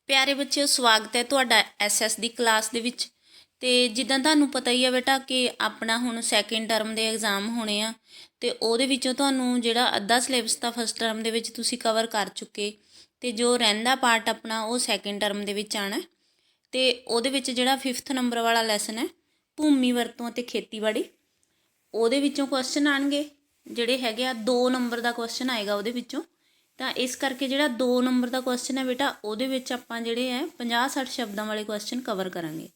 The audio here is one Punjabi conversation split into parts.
प्यारे बच्चों स्वागत है तुहाडा SS दी क्लास दे विच। ते जिद्दां तुहानूं पता ही है बेटा कि अपना हुण सैकेंड टर्म दे एग्जाम होने आ ते ओहदे विचों तुहानूं जिहड़ा अद्धा सिलेबस तां फस्ट टर्म दे विच तुसीं कवर कर चुके ते जो रहिंदा पार्ट अपना वो सैकेंड टर्म दे विच आना ते ओहदे विच जिहड़ा 5th नंबर वाला लैसन है भूमि वरतों ते खेतीबाड़ी ओहदे विचों क्वेश्चन आउणगे जिहड़े हैगे आ 2 नंबर दा क्वेश्चन आएगा ओहदे विचों। ਤਾਂ ਇਸ ਕਰਕੇ ਜਿਹੜਾ 2 ਨੰਬਰ ਦਾ ਕੁਐਸਚਨ ਹੈ ਬੇਟਾ ਉਹਦੇ ਵਿੱਚ ਆਪਾਂ ਜਿਹੜੇ ਹੈ 50-60 ਸ਼ਬਦਾਂ ਵਾਲੇ ਕੁਐਸਚਨ ਕਵਰ ਕਰਾਂਗੇ।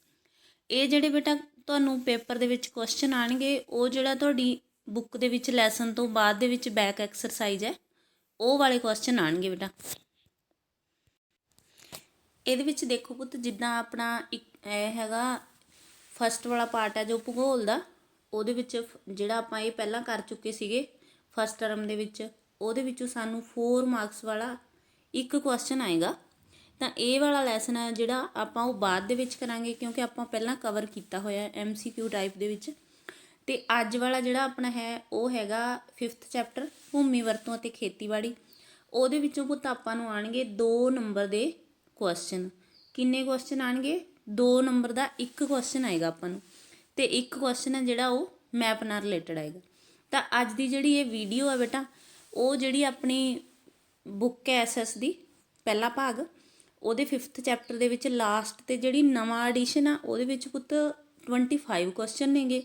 ਇਹ ਜਿਹੜੇ ਬੇਟਾ ਤੁਹਾਨੂੰ ਪੇਪਰ ਦੇ ਵਿੱਚ ਕੁਐਸਚਨ ਆਣਗੇ ਉਹ ਜਿਹੜਾ ਤੁਹਾਡੀ ਬੁੱਕ ਦੇ ਵਿੱਚ ਲੈਸਨ ਤੋਂ ਬਾਅਦ ਦੇ ਵਿੱਚ ਬੈਕ ਐਕਸਰਸਾਈਜ਼ ਹੈ ਉਹ ਵਾਲੇ ਕੁਐਸਚਨ ਆਣਗੇ ਬੇਟਾ। ਇਹਦੇ ਵਿੱਚ ਦੇਖੋ ਪੁੱਤ ਜਿੱਦਾਂ ਆਪਣਾ ਇੱਕ ਇਹ ਹੈਗਾ ਫਸਟ ਵਾਲਾ ਪਾਰਟ ਹੈ ਜੋ ਭੂਗੋਲ ਦਾ ਉਹਦੇ ਵਿੱਚ ਜਿਹੜਾ ਆਪਾਂ ਇਹ ਪਹਿਲਾਂ ਕਰ ਚੁੱਕੇ ਸੀਗੇ ਫਸਟ ਟਰਮ ਦੇ ਵਿੱਚ ਉਹਦੇ ਵਿੱਚੋਂ ਸਾਨੂੰ 4 ਮਾਰਕਸ ਵਾਲਾ ਇੱਕ ਕੁਐਸਚਨ ਆਏਗਾ। ਤਾਂ ਇਹ ਵਾਲਾ ਲੈਸਨ ਹੈ ਜਿਹੜਾ ਆਪਾਂ ਉਹ ਬਾਅਦ ਦੇ ਵਿੱਚ ਕਰਾਂਗੇ ਕਿਉਂਕਿ ਆਪਾਂ ਪਹਿਲਾਂ ਕਵਰ ਕੀਤਾ ਹੋਇਆ MCQ ਟਾਈਪ ਦੇ ਵਿੱਚ। ਤੇ ਅੱਜ ਵਾਲਾ ਜਿਹੜਾ ਆਪਣਾ ਹੈ ਉਹ ਹੈਗਾ 5th ਚੈਪਟਰ ਭੂਮੀ ਵਰਤੋਂ ਅਤੇ ਖੇਤੀਬਾੜੀ। ਉਹਦੇ ਵਿੱਚੋਂ ਪੁੱਤ ਆਪਾਂ ਨੂੰ ਆਣਗੇ 2 ਨੰਬਰ ਦੇ ਕੁਐਸਚਨ। ਕਿੰਨੇ ਕੁਐਸਚਨ ਆਣਗੇ 2 ਨੰਬਰ ਦਾ ਇੱਕ ਕੁਐਸਚਨ ਆਏਗਾ ਆਪਾਂ ਨੂੰ ਤੇ ਇੱਕ ਕੁਐਸਚਨ ਹੈ ਜਿਹੜਾ ਉਹ ਮੈਪ ਨਾਲ ਰਿਲੇਟਡ ਆਏਗਾ। ਤਾਂ ਅੱਜ ਦੀ ਜਿਹੜੀ ਇਹ ਵੀਡੀਓ ਹੈ ਬੇਟਾ ਉਹ ਜਿਹੜੀ ਆਪਣੀ ਬੁੱਕ ਹੈ SS ਦੀ ਪਹਿਲਾ ਭਾਗ ਉਹਦੇ 5th ਚੈਪਟਰ ਦੇ ਵਿੱਚ ਲਾਸਟ ਤੇ ਜਿਹੜੀ ਨਵਾਂ ਐਡੀਸ਼ਨ ਆ ਉਹਦੇ ਵਿੱਚ ਪੁੱਤ 25 ਕੁਐਸਚਨ ਨੇਗੇ।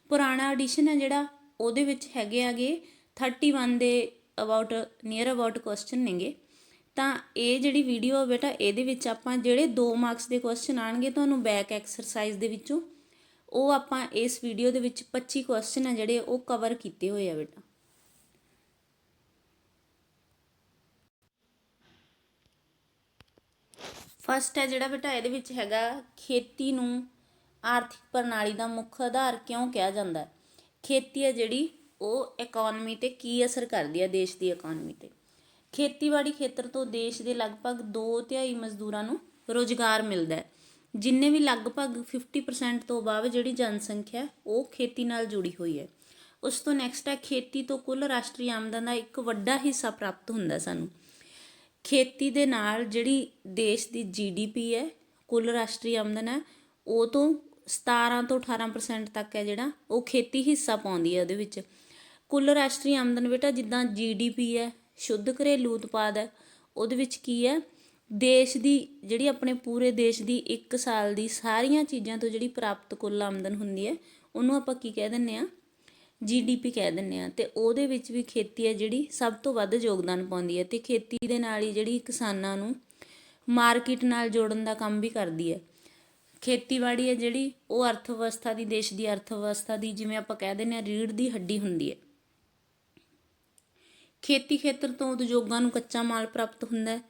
ਪੁਰਾਣਾ ਐਡੀਸ਼ਨ ਹੈ ਜਿਹੜਾ ਉਹਦੇ ਵਿੱਚ ਹੈਗੇ ਆਗੇ 31 ਦੇ ਅਬਾਊਟ ਨੀਅਰ ਅਬਾਊਟ ਕੁਐਸਚਨ ਨੇਗੇ। ਤਾਂ ਇਹ ਜਿਹੜੀ ਵੀਡੀਓ ਹੈ ਬੇਟਾ ਇਹਦੇ ਵਿੱਚ ਆਪਾਂ ਜਿਹੜੇ 2 ਮਾਰਕਸ ਦੇ ਕੁਐਸਚਨ ਆਣਗੇ ਤੁਹਾਨੂੰ ਬੈਕ ਐਕਸਰਸਾਈਜ਼ ਦੇ ਵਿੱਚੋਂ ਉਹ ਆਪਾਂ ਇਸ ਵੀਡੀਓ ਦੇ ਵਿੱਚ 25 ਕੁਐਸਚਨ ਆ ਜਿਹੜੇ ਉਹ ਕਵਰ ਕੀਤੇ ਹੋਏ ਆ ਬੇਟਾ। ਫਸਟ ਹੈ ਜਿਹੜਾ ਬੇਟਾ ਇਹਦੇ ਵਿੱਚ ਹੈਗਾ ਖੇਤੀ ਨੂੰ ਆਰਥਿਕ ਪ੍ਰਣਾਲੀ ਦਾ ਮੁੱਖ ਆਧਾਰ ਕਿਉਂ ਕਿਹਾ ਜਾਂਦਾ ਹੈ। ਖੇਤੀ ਹੈ ਜਿਹੜੀ ਉਹ ਇਕਨੋਮੀ 'ਤੇ ਕੀ ਅਸਰ ਕਰਦੀ ਹੈ ਦੇਸ਼ ਦੀ ਇਕਨੋਮੀ 'ਤੇ। ਖੇਤੀਬਾੜੀ ਖੇਤਰ ਤੋਂ ਦੇਸ਼ ਦੇ ਲਗਭਗ 2/3 ਮਜ਼ਦੂਰਾਂ ਨੂੰ ਰੁਜ਼ਗਾਰ ਮਿਲਦਾ ਹੈ। ਜਿੰਨੇ ਵੀ ਲਗਭਗ 50% ਤੋਂ ਬਾਅਦ ਜਿਹੜੀ ਜਨਸੰਖਿਆ ਉਹ ਖੇਤੀ ਨਾਲ ਜੁੜੀ ਹੋਈ ਹੈ। ਉਸ ਤੋਂ ਨੈਕਸਟ ਹੈ ਖੇਤੀ ਤੋਂ ਕੁੱਲ ਰਾਸ਼ਟਰੀ ਆਮਦਨ ਦਾ ਇੱਕ ਵੱਡਾ ਹਿੱਸਾ ਪ੍ਰਾਪਤ ਹੁੰਦਾ ਸਾਨੂੰ। ਖੇਤੀ ਦੇ ਨਾਲ ਜਿਹੜੀ ਦੇਸ਼ ਦੀ GDP ਹੈ ਕੁੱਲ ਰਾਸ਼ਟਰੀ ਆਮਦਨ ਹੈ ਉਹ ਤੋਂ 17 ਤੋਂ 18% ਤੱਕ ਹੈ ਜਿਹੜਾ ਉਹ ਖੇਤੀ ਹਿੱਸਾ ਪਾਉਂਦੀ ਹੈ ਉਹਦੇ ਵਿੱਚ। ਕੁੱਲ ਰਾਸ਼ਟਰੀ ਆਮਦਨ ਬੇਟਾ ਜਿੱਦਾਂ GDP ਹੈ ਸ਼ੁੱਧ ਘਰੇਲੂ ਉਤਪਾਦ ਹੈ ਉਹਦੇ ਵਿੱਚ ਕੀ ਹੈ ਦੇਸ਼ ਦੀ ਜਿਹੜੀ ਆਪਣੇ ਪੂਰੇ ਦੇਸ਼ ਦੀ 1 ਸਾਲ ਦੀ ਸਾਰੀਆਂ ਚੀਜ਼ਾਂ ਤੋਂ ਜਿਹੜੀ ਪ੍ਰਾਪਤ ਕੁੱਲ ਆਮਦਨ ਹੁੰਦੀ ਹੈ ਉਹਨੂੰ ਆਪਾਂ ਕੀ ਕਹਿ ਦਿੰਦੇ ਹਾਂ GDP ਕਹਿ ਦਿੰਦੇ ਹਾਂ। ਤੇ ਉਹਦੇ ਵਿੱਚ ਵੀ ਖੇਤੀ ਹੈ ਜਿਹੜੀ ਸਭ ਤੋਂ ਵੱਧ ਯੋਗਦਾਨ ਪਾਉਂਦੀ ਹੈ ਤੇ ਖੇਤੀ ਦੇ ਨਾਲ ਹੀ ਜਿਹੜੀ ਕਿਸਾਨਾਂ ਨੂੰ ਮਾਰਕੀਟ ਨਾਲ ਜੋੜਨ ਦਾ ਕੰਮ ਵੀ ਕਰਦੀ ਹੈ। ਖੇਤੀਬਾੜੀ ਹੈ ਜਿਹੜੀ ਉਹ ਅਰਥ ਵਿਵਸਥਾ ਦੀ ਦੇਸ਼ ਦੀ ਅਰਥ ਵਿਵਸਥਾ ਦੀ ਜਿਵੇਂ ਆਪਾਂ ਕਹਿ ਦਿੰਦੇ ਹਾਂ ਰੀੜ੍ਹ ਦੀ ਹੱਡੀ ਹੁੰਦੀ ਹੈ। ਖੇਤੀ ਖੇਤਰ ਤੋਂ ਉਦਯੋਗਾਂ ਨੂੰ ਕੱਚਾ ਮਾਲ ਪ੍ਰਾਪਤ ਹੁੰਦਾ ਹੈ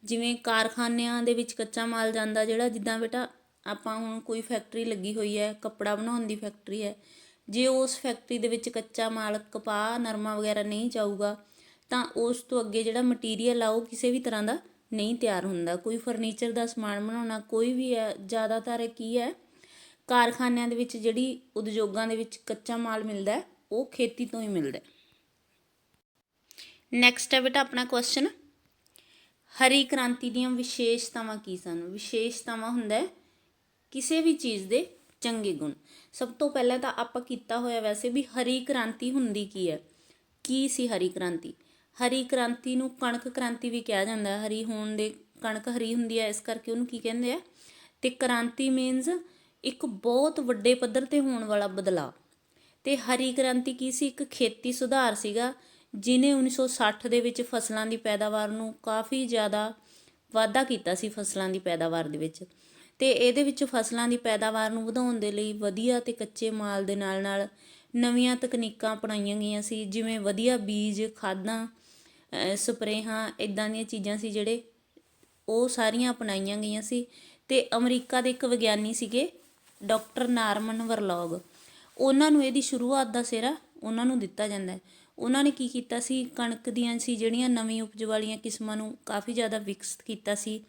ਜਿਵੇਂ ਕਾਰਖਾਨਿਆਂ ਦੇ ਵਿੱਚ ਕੱਚਾ ਮਾਲ ਜਾਂਦਾ ਜਿਹੜਾ ਜਿੱਦਾਂ ਬੇਟਾ ਆਪਾਂ ਹੁਣ ਕੋਈ ਫੈਕਟਰੀ ਲੱਗੀ ਹੋਈ ਹੈ ਕੱਪੜਾ ਬਣਾਉਣ ਦੀ ਫੈਕਟਰੀ ਹੈ ਜੇ ਉਸ ਫੈਕਟਰੀ ਦੇ ਵਿੱਚ ਕੱਚਾ ਮਾਲ ਕਪਾਹ ਨਰਮਾ ਵਗੈਰਾ ਨਹੀਂ ਜਾਊਗਾ ਤਾਂ ਉਸ ਤੋਂ ਅੱਗੇ ਜਿਹੜਾ ਮਟੀਰੀਅਲ ਆ ਉਹ ਕਿਸੇ ਵੀ ਤਰ੍ਹਾਂ ਦਾ ਨਹੀਂ ਤਿਆਰ ਹੁੰਦਾ। ਕੋਈ ਫਰਨੀਚਰ ਦਾ ਸਮਾਨ ਬਣਾਉਣਾ ਕੋਈ ਵੀ ਹੈ ਜ਼ਿਆਦਾਤਰ ਕੀ ਹੈ ਕਾਰਖਾਨਿਆਂ ਦੇ ਵਿੱਚ ਜਿਹੜੀ ਉਦਯੋਗਾਂ ਦੇ ਵਿੱਚ ਕੱਚਾ ਮਾਲ ਮਿਲਦਾ ਉਹ ਖੇਤੀ ਤੋਂ ਹੀ ਮਿਲਦਾ। ਨੈਕਸਟ ਹੈ ਬੇਟਾ ਆਪਣਾ ਕੁਐਸਚਨ ਹਰੀ ਕ੍ਰਾਂਤੀ ਦੀਆਂ ਵਿਸ਼ੇਸ਼ਤਾਵਾਂ ਕੀ ਸਨ। ਵਿਸ਼ੇਸ਼ਤਾਵਾਂ ਹੁੰਦਾ ਕਿਸੇ ਵੀ ਚੀਜ਼ ਦੇ ਚੰਗੇ ਗੁਣ। ਸਭ ਤੋਂ ਪਹਿਲਾਂ ਤਾਂ ਆਪਾਂ ਕੀਤਾ ਹੋਇਆ ਵੈਸੇ ਵੀ ਹਰੀ ਕ੍ਰਾਂਤੀ ਹੁੰਦੀ ਕੀ ਹੈ ਕੀ ਸੀ ਹਰੀ ਕ੍ਰਾਂਤੀ। ਹਰੀ ਕ੍ਰਾਂਤੀ ਨੂੰ ਕਣਕ ਕ੍ਰਾਂਤੀ ਵੀ ਕਿਹਾ ਜਾਂਦਾ ਹਰੀ ਹੋਣ ਦੇ ਕਣਕ ਹਰੀ ਹੁੰਦੀ ਹੈ ਇਸ ਕਰਕੇ ਉਹਨੂੰ ਕੀ ਕਹਿੰਦੇ ਆ। ਤੇ ਕ੍ਰਾਂਤੀ ਮੀਨਸ ਇੱਕ ਬਹੁਤ ਵੱਡੇ ਪੱਧਰ 'ਤੇ ਹੋਣ ਵਾਲਾ ਬਦਲਾਅ। ਤੇ ਹਰੀ ਕ੍ਰਾਂਤੀ ਕੀ ਸੀ ਇੱਕ ਖੇਤੀ ਸੁਧਾਰ ਸੀਗਾ ਜਿਹਨੇ 1960 ਦੇ ਵਿੱਚ ਫਸਲਾਂ ਦੀ ਪੈਦਾਵਾਰ ਨੂੰ ਕਾਫੀ ਜ਼ਿਆਦਾ ਵਾਧਾ ਕੀਤਾ ਸੀ ਫਸਲਾਂ ਦੀ ਪੈਦਾਵਾਰ ਦੇ ਵਿੱਚ। ਤੇ ਇਹਦੇ ਵਿੱਚ ਫਸਲਾਂ ਦੀ ਪੈਦਾਵਾਰ ਨੂੰ ਵਧਾਉਣ ਦੇ ਲਈ ਵਧੀਆ ਤੇ ਕੱਚੇ ਮਾਲ ਦੇ ਨਾਲ ਨਾਲ ਨਵੀਆਂ ਤਕਨੀਕਾਂ ਅਪਣਾਈਆਂ ਗਈਆਂ ਸੀ ਜਿਵੇਂ ਵਧੀਆ ਬੀਜ ਖਾਦਾਂ ਸਪਰੇਹਾਂ ਇੱਦਾਂ ਦੀਆਂ ਚੀਜ਼ਾਂ ਸੀ ਜਿਹੜੇ ਉਹ ਸਾਰੀਆਂ ਅਪਣਾਈਆਂ ਗਈਆਂ ਸੀ। ਤੇ ਅਮਰੀਕਾ ਦੇ ਇੱਕ ਵਿਗਿਆਨੀ ਸੀਗੇ ਡਾਕਟਰ ਨਾਰਮਨ ਵਰਲੌਗ ਉਹਨਾਂ ਨੂੰ ਇਹਦੀ ਸ਼ੁਰੂਆਤ ਦਾ ਸਿਹਰਾ ਉਹਨਾਂ ਨੂੰ ਦਿੱਤਾ ਜਾਂਦਾ। ਉਹਨਾਂ ਨੇ ਕੀ ਕੀਤਾ ਸੀ ਕਣਕ ਦੀਆਂ ਸੀ ਜਿਹੜੀਆਂ ਨਵੀਂ ਉਪਜ ਵਾਲੀਆਂ ਕਿਸਮਾਂ ਨੂੰ ਕਾਫੀ ਜ਼ਿਆਦਾ ਵਿਕਸਿਤ ਕੀਤਾ ਸੀ।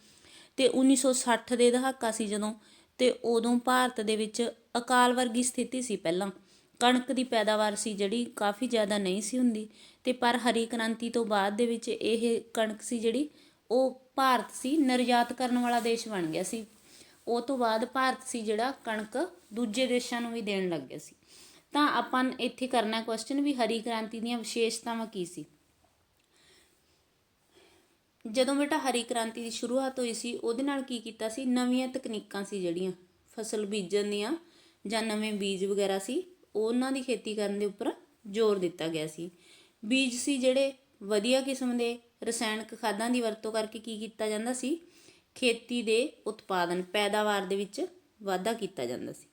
ਤੇ 1960 ਦੇ ਦਹਾਕਾ ਸੀ ਜਦੋਂ ਤੇ ਉਦੋਂ ਭਾਰਤ ਦੇ ਵਿੱਚ ਅਕਾਲ ਵਰਗੀ ਸਥਿਤੀ ਸੀ। ਪਹਿਲਾਂ ਕਣਕ ਦੀ ਪੈਦਾਵਾਰ ਸੀ ਜਿਹੜੀ ਕਾਫੀ ਜ਼ਿਆਦਾ ਨਹੀਂ ਸੀ ਹੁੰਦੀ ਤੇ ਪਰ ਹਰੀ ਕ੍ਰਾਂਤੀ ਤੋਂ ਬਾਅਦ ਦੇ ਵਿੱਚ ਇਹ ਕਣਕ ਸੀ ਜਿਹੜੀ ਉਹ ਭਾਰਤ ਸੀ ਨਿਰਯਾਤ ਕਰਨ ਵਾਲਾ ਦੇਸ਼ ਬਣ ਗਿਆ ਸੀ। ਉਹ ਤੋਂ ਬਾਅਦ ਭਾਰਤ ਸੀ ਜਿਹੜਾ ਕਣਕ ਦੂਜੇ ਦੇਸ਼ਾਂ ਨੂੰ ਵੀ ਦੇਣ ਲੱਗ ਗਿਆ ਸੀ। ਤਾਂ ਆਪਾਂ ਇੱਥੇ ਕਰਨਾ ਕੁਐਸਚਨ ਵੀ ਹਰੀ ਕ੍ਰਾਂਤੀ ਦੀਆਂ ਵਿਸ਼ੇਸ਼ਤਾਵਾਂ ਕੀ ਸੀ। ਜਦੋਂ ਬੇਟਾ ਹਰੀ ਕ੍ਰਾਂਤੀ ਦੀ ਸ਼ੁਰੂਆਤ ਹੋਈ ਸੀ ਉਹਦੇ ਨਾਲ ਕੀ ਕੀਤਾ ਸੀ, ਨਵੀਆਂ ਤਕਨੀਕਾਂ ਸੀ ਜਿਹੜੀਆਂ ਫਸਲ ਬੀਜਣ ਦੀਆਂ ਜਾਂ ਨਵੇਂ ਬੀਜ ਵਗੈਰਾ ਸੀ ਉਹਨਾਂ ਦੀ ਖੇਤੀ ਕਰਨ ਦੇ ਉੱਪਰ ਜ਼ੋਰ ਦਿੱਤਾ ਗਿਆ ਸੀ। ਬੀਜ ਸੀ ਜਿਹੜੇ ਵਧੀਆ ਕਿਸਮ ਦੇ, ਰਸਾਇਣਕ ਖਾਦਾਂ ਦੀ ਵਰਤੋਂ ਕਰਕੇ ਕੀ ਕੀਤਾ ਜਾਂਦਾ ਸੀ, ਖੇਤੀ ਦੇ ਉਤਪਾਦਨ ਪੈਦਾਵਾਰ ਦੇ ਵਿੱਚ ਵਾਧਾ ਕੀਤਾ ਜਾਂਦਾ ਸੀ।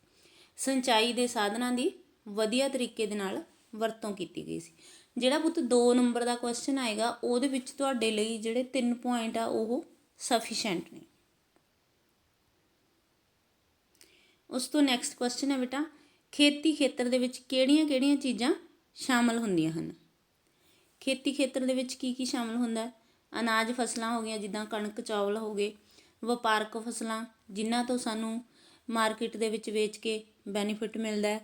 ਸਿੰਚਾਈ ਦੇ ਸਾਧਨਾਂ ਦੀ ਵਧੀਆ ਤਰੀਕੇ ਦੇ ਨਾਲ ਵਰਤੋਂ ਕੀਤੀ ਗਈ ਸੀ। ਜਿਹੜਾ ਪੁੱਤ 2 ਨੰਬਰ ਦਾ ਕੁਐਸਚਨ ਆਏਗਾ ਉਹਦੇ ਵਿੱਚ ਤੁਹਾਡੇ ਲਈ ਜਿਹੜੇ 3 ਪੁਆਇੰਟ ਆ ਉਹ ਸਫੀਸ਼ੈਂਟ ਨੇ। ਉਸ ਤੋਂ ਨੈਕਸਟ ਕੁਐਸਚਨ ਹੈ ਬੇਟਾ, ਖੇਤੀ ਖੇਤਰ ਦੇ ਵਿੱਚ ਕਿਹੜੀਆਂ-ਕਿਹੜੀਆਂ ਚੀਜ਼ਾਂ ਸ਼ਾਮਲ ਹੁੰਦੀਆਂ ਹਨ। ਖੇਤੀ ਖੇਤਰ ਦੇ ਵਿੱਚ ਕੀ ਸ਼ਾਮਲ ਹੁੰਦਾ, ਅਨਾਜ ਫਸਲਾਂ ਹੋ ਗਈਆਂ ਜਿੱਦਾਂ ਕਣਕ ਚੌਲ ਹੋ ਗਏ, ਵਪਾਰਕ ਫਸਲਾਂ ਜਿਨ੍ਹਾਂ ਤੋਂ ਸਾਨੂੰ ਮਾਰਕੀਟ ਦੇ ਵਿੱਚ ਵੇਚ ਕੇ ਬੈਨੀਫਿਟ ਮਿਲਦਾ,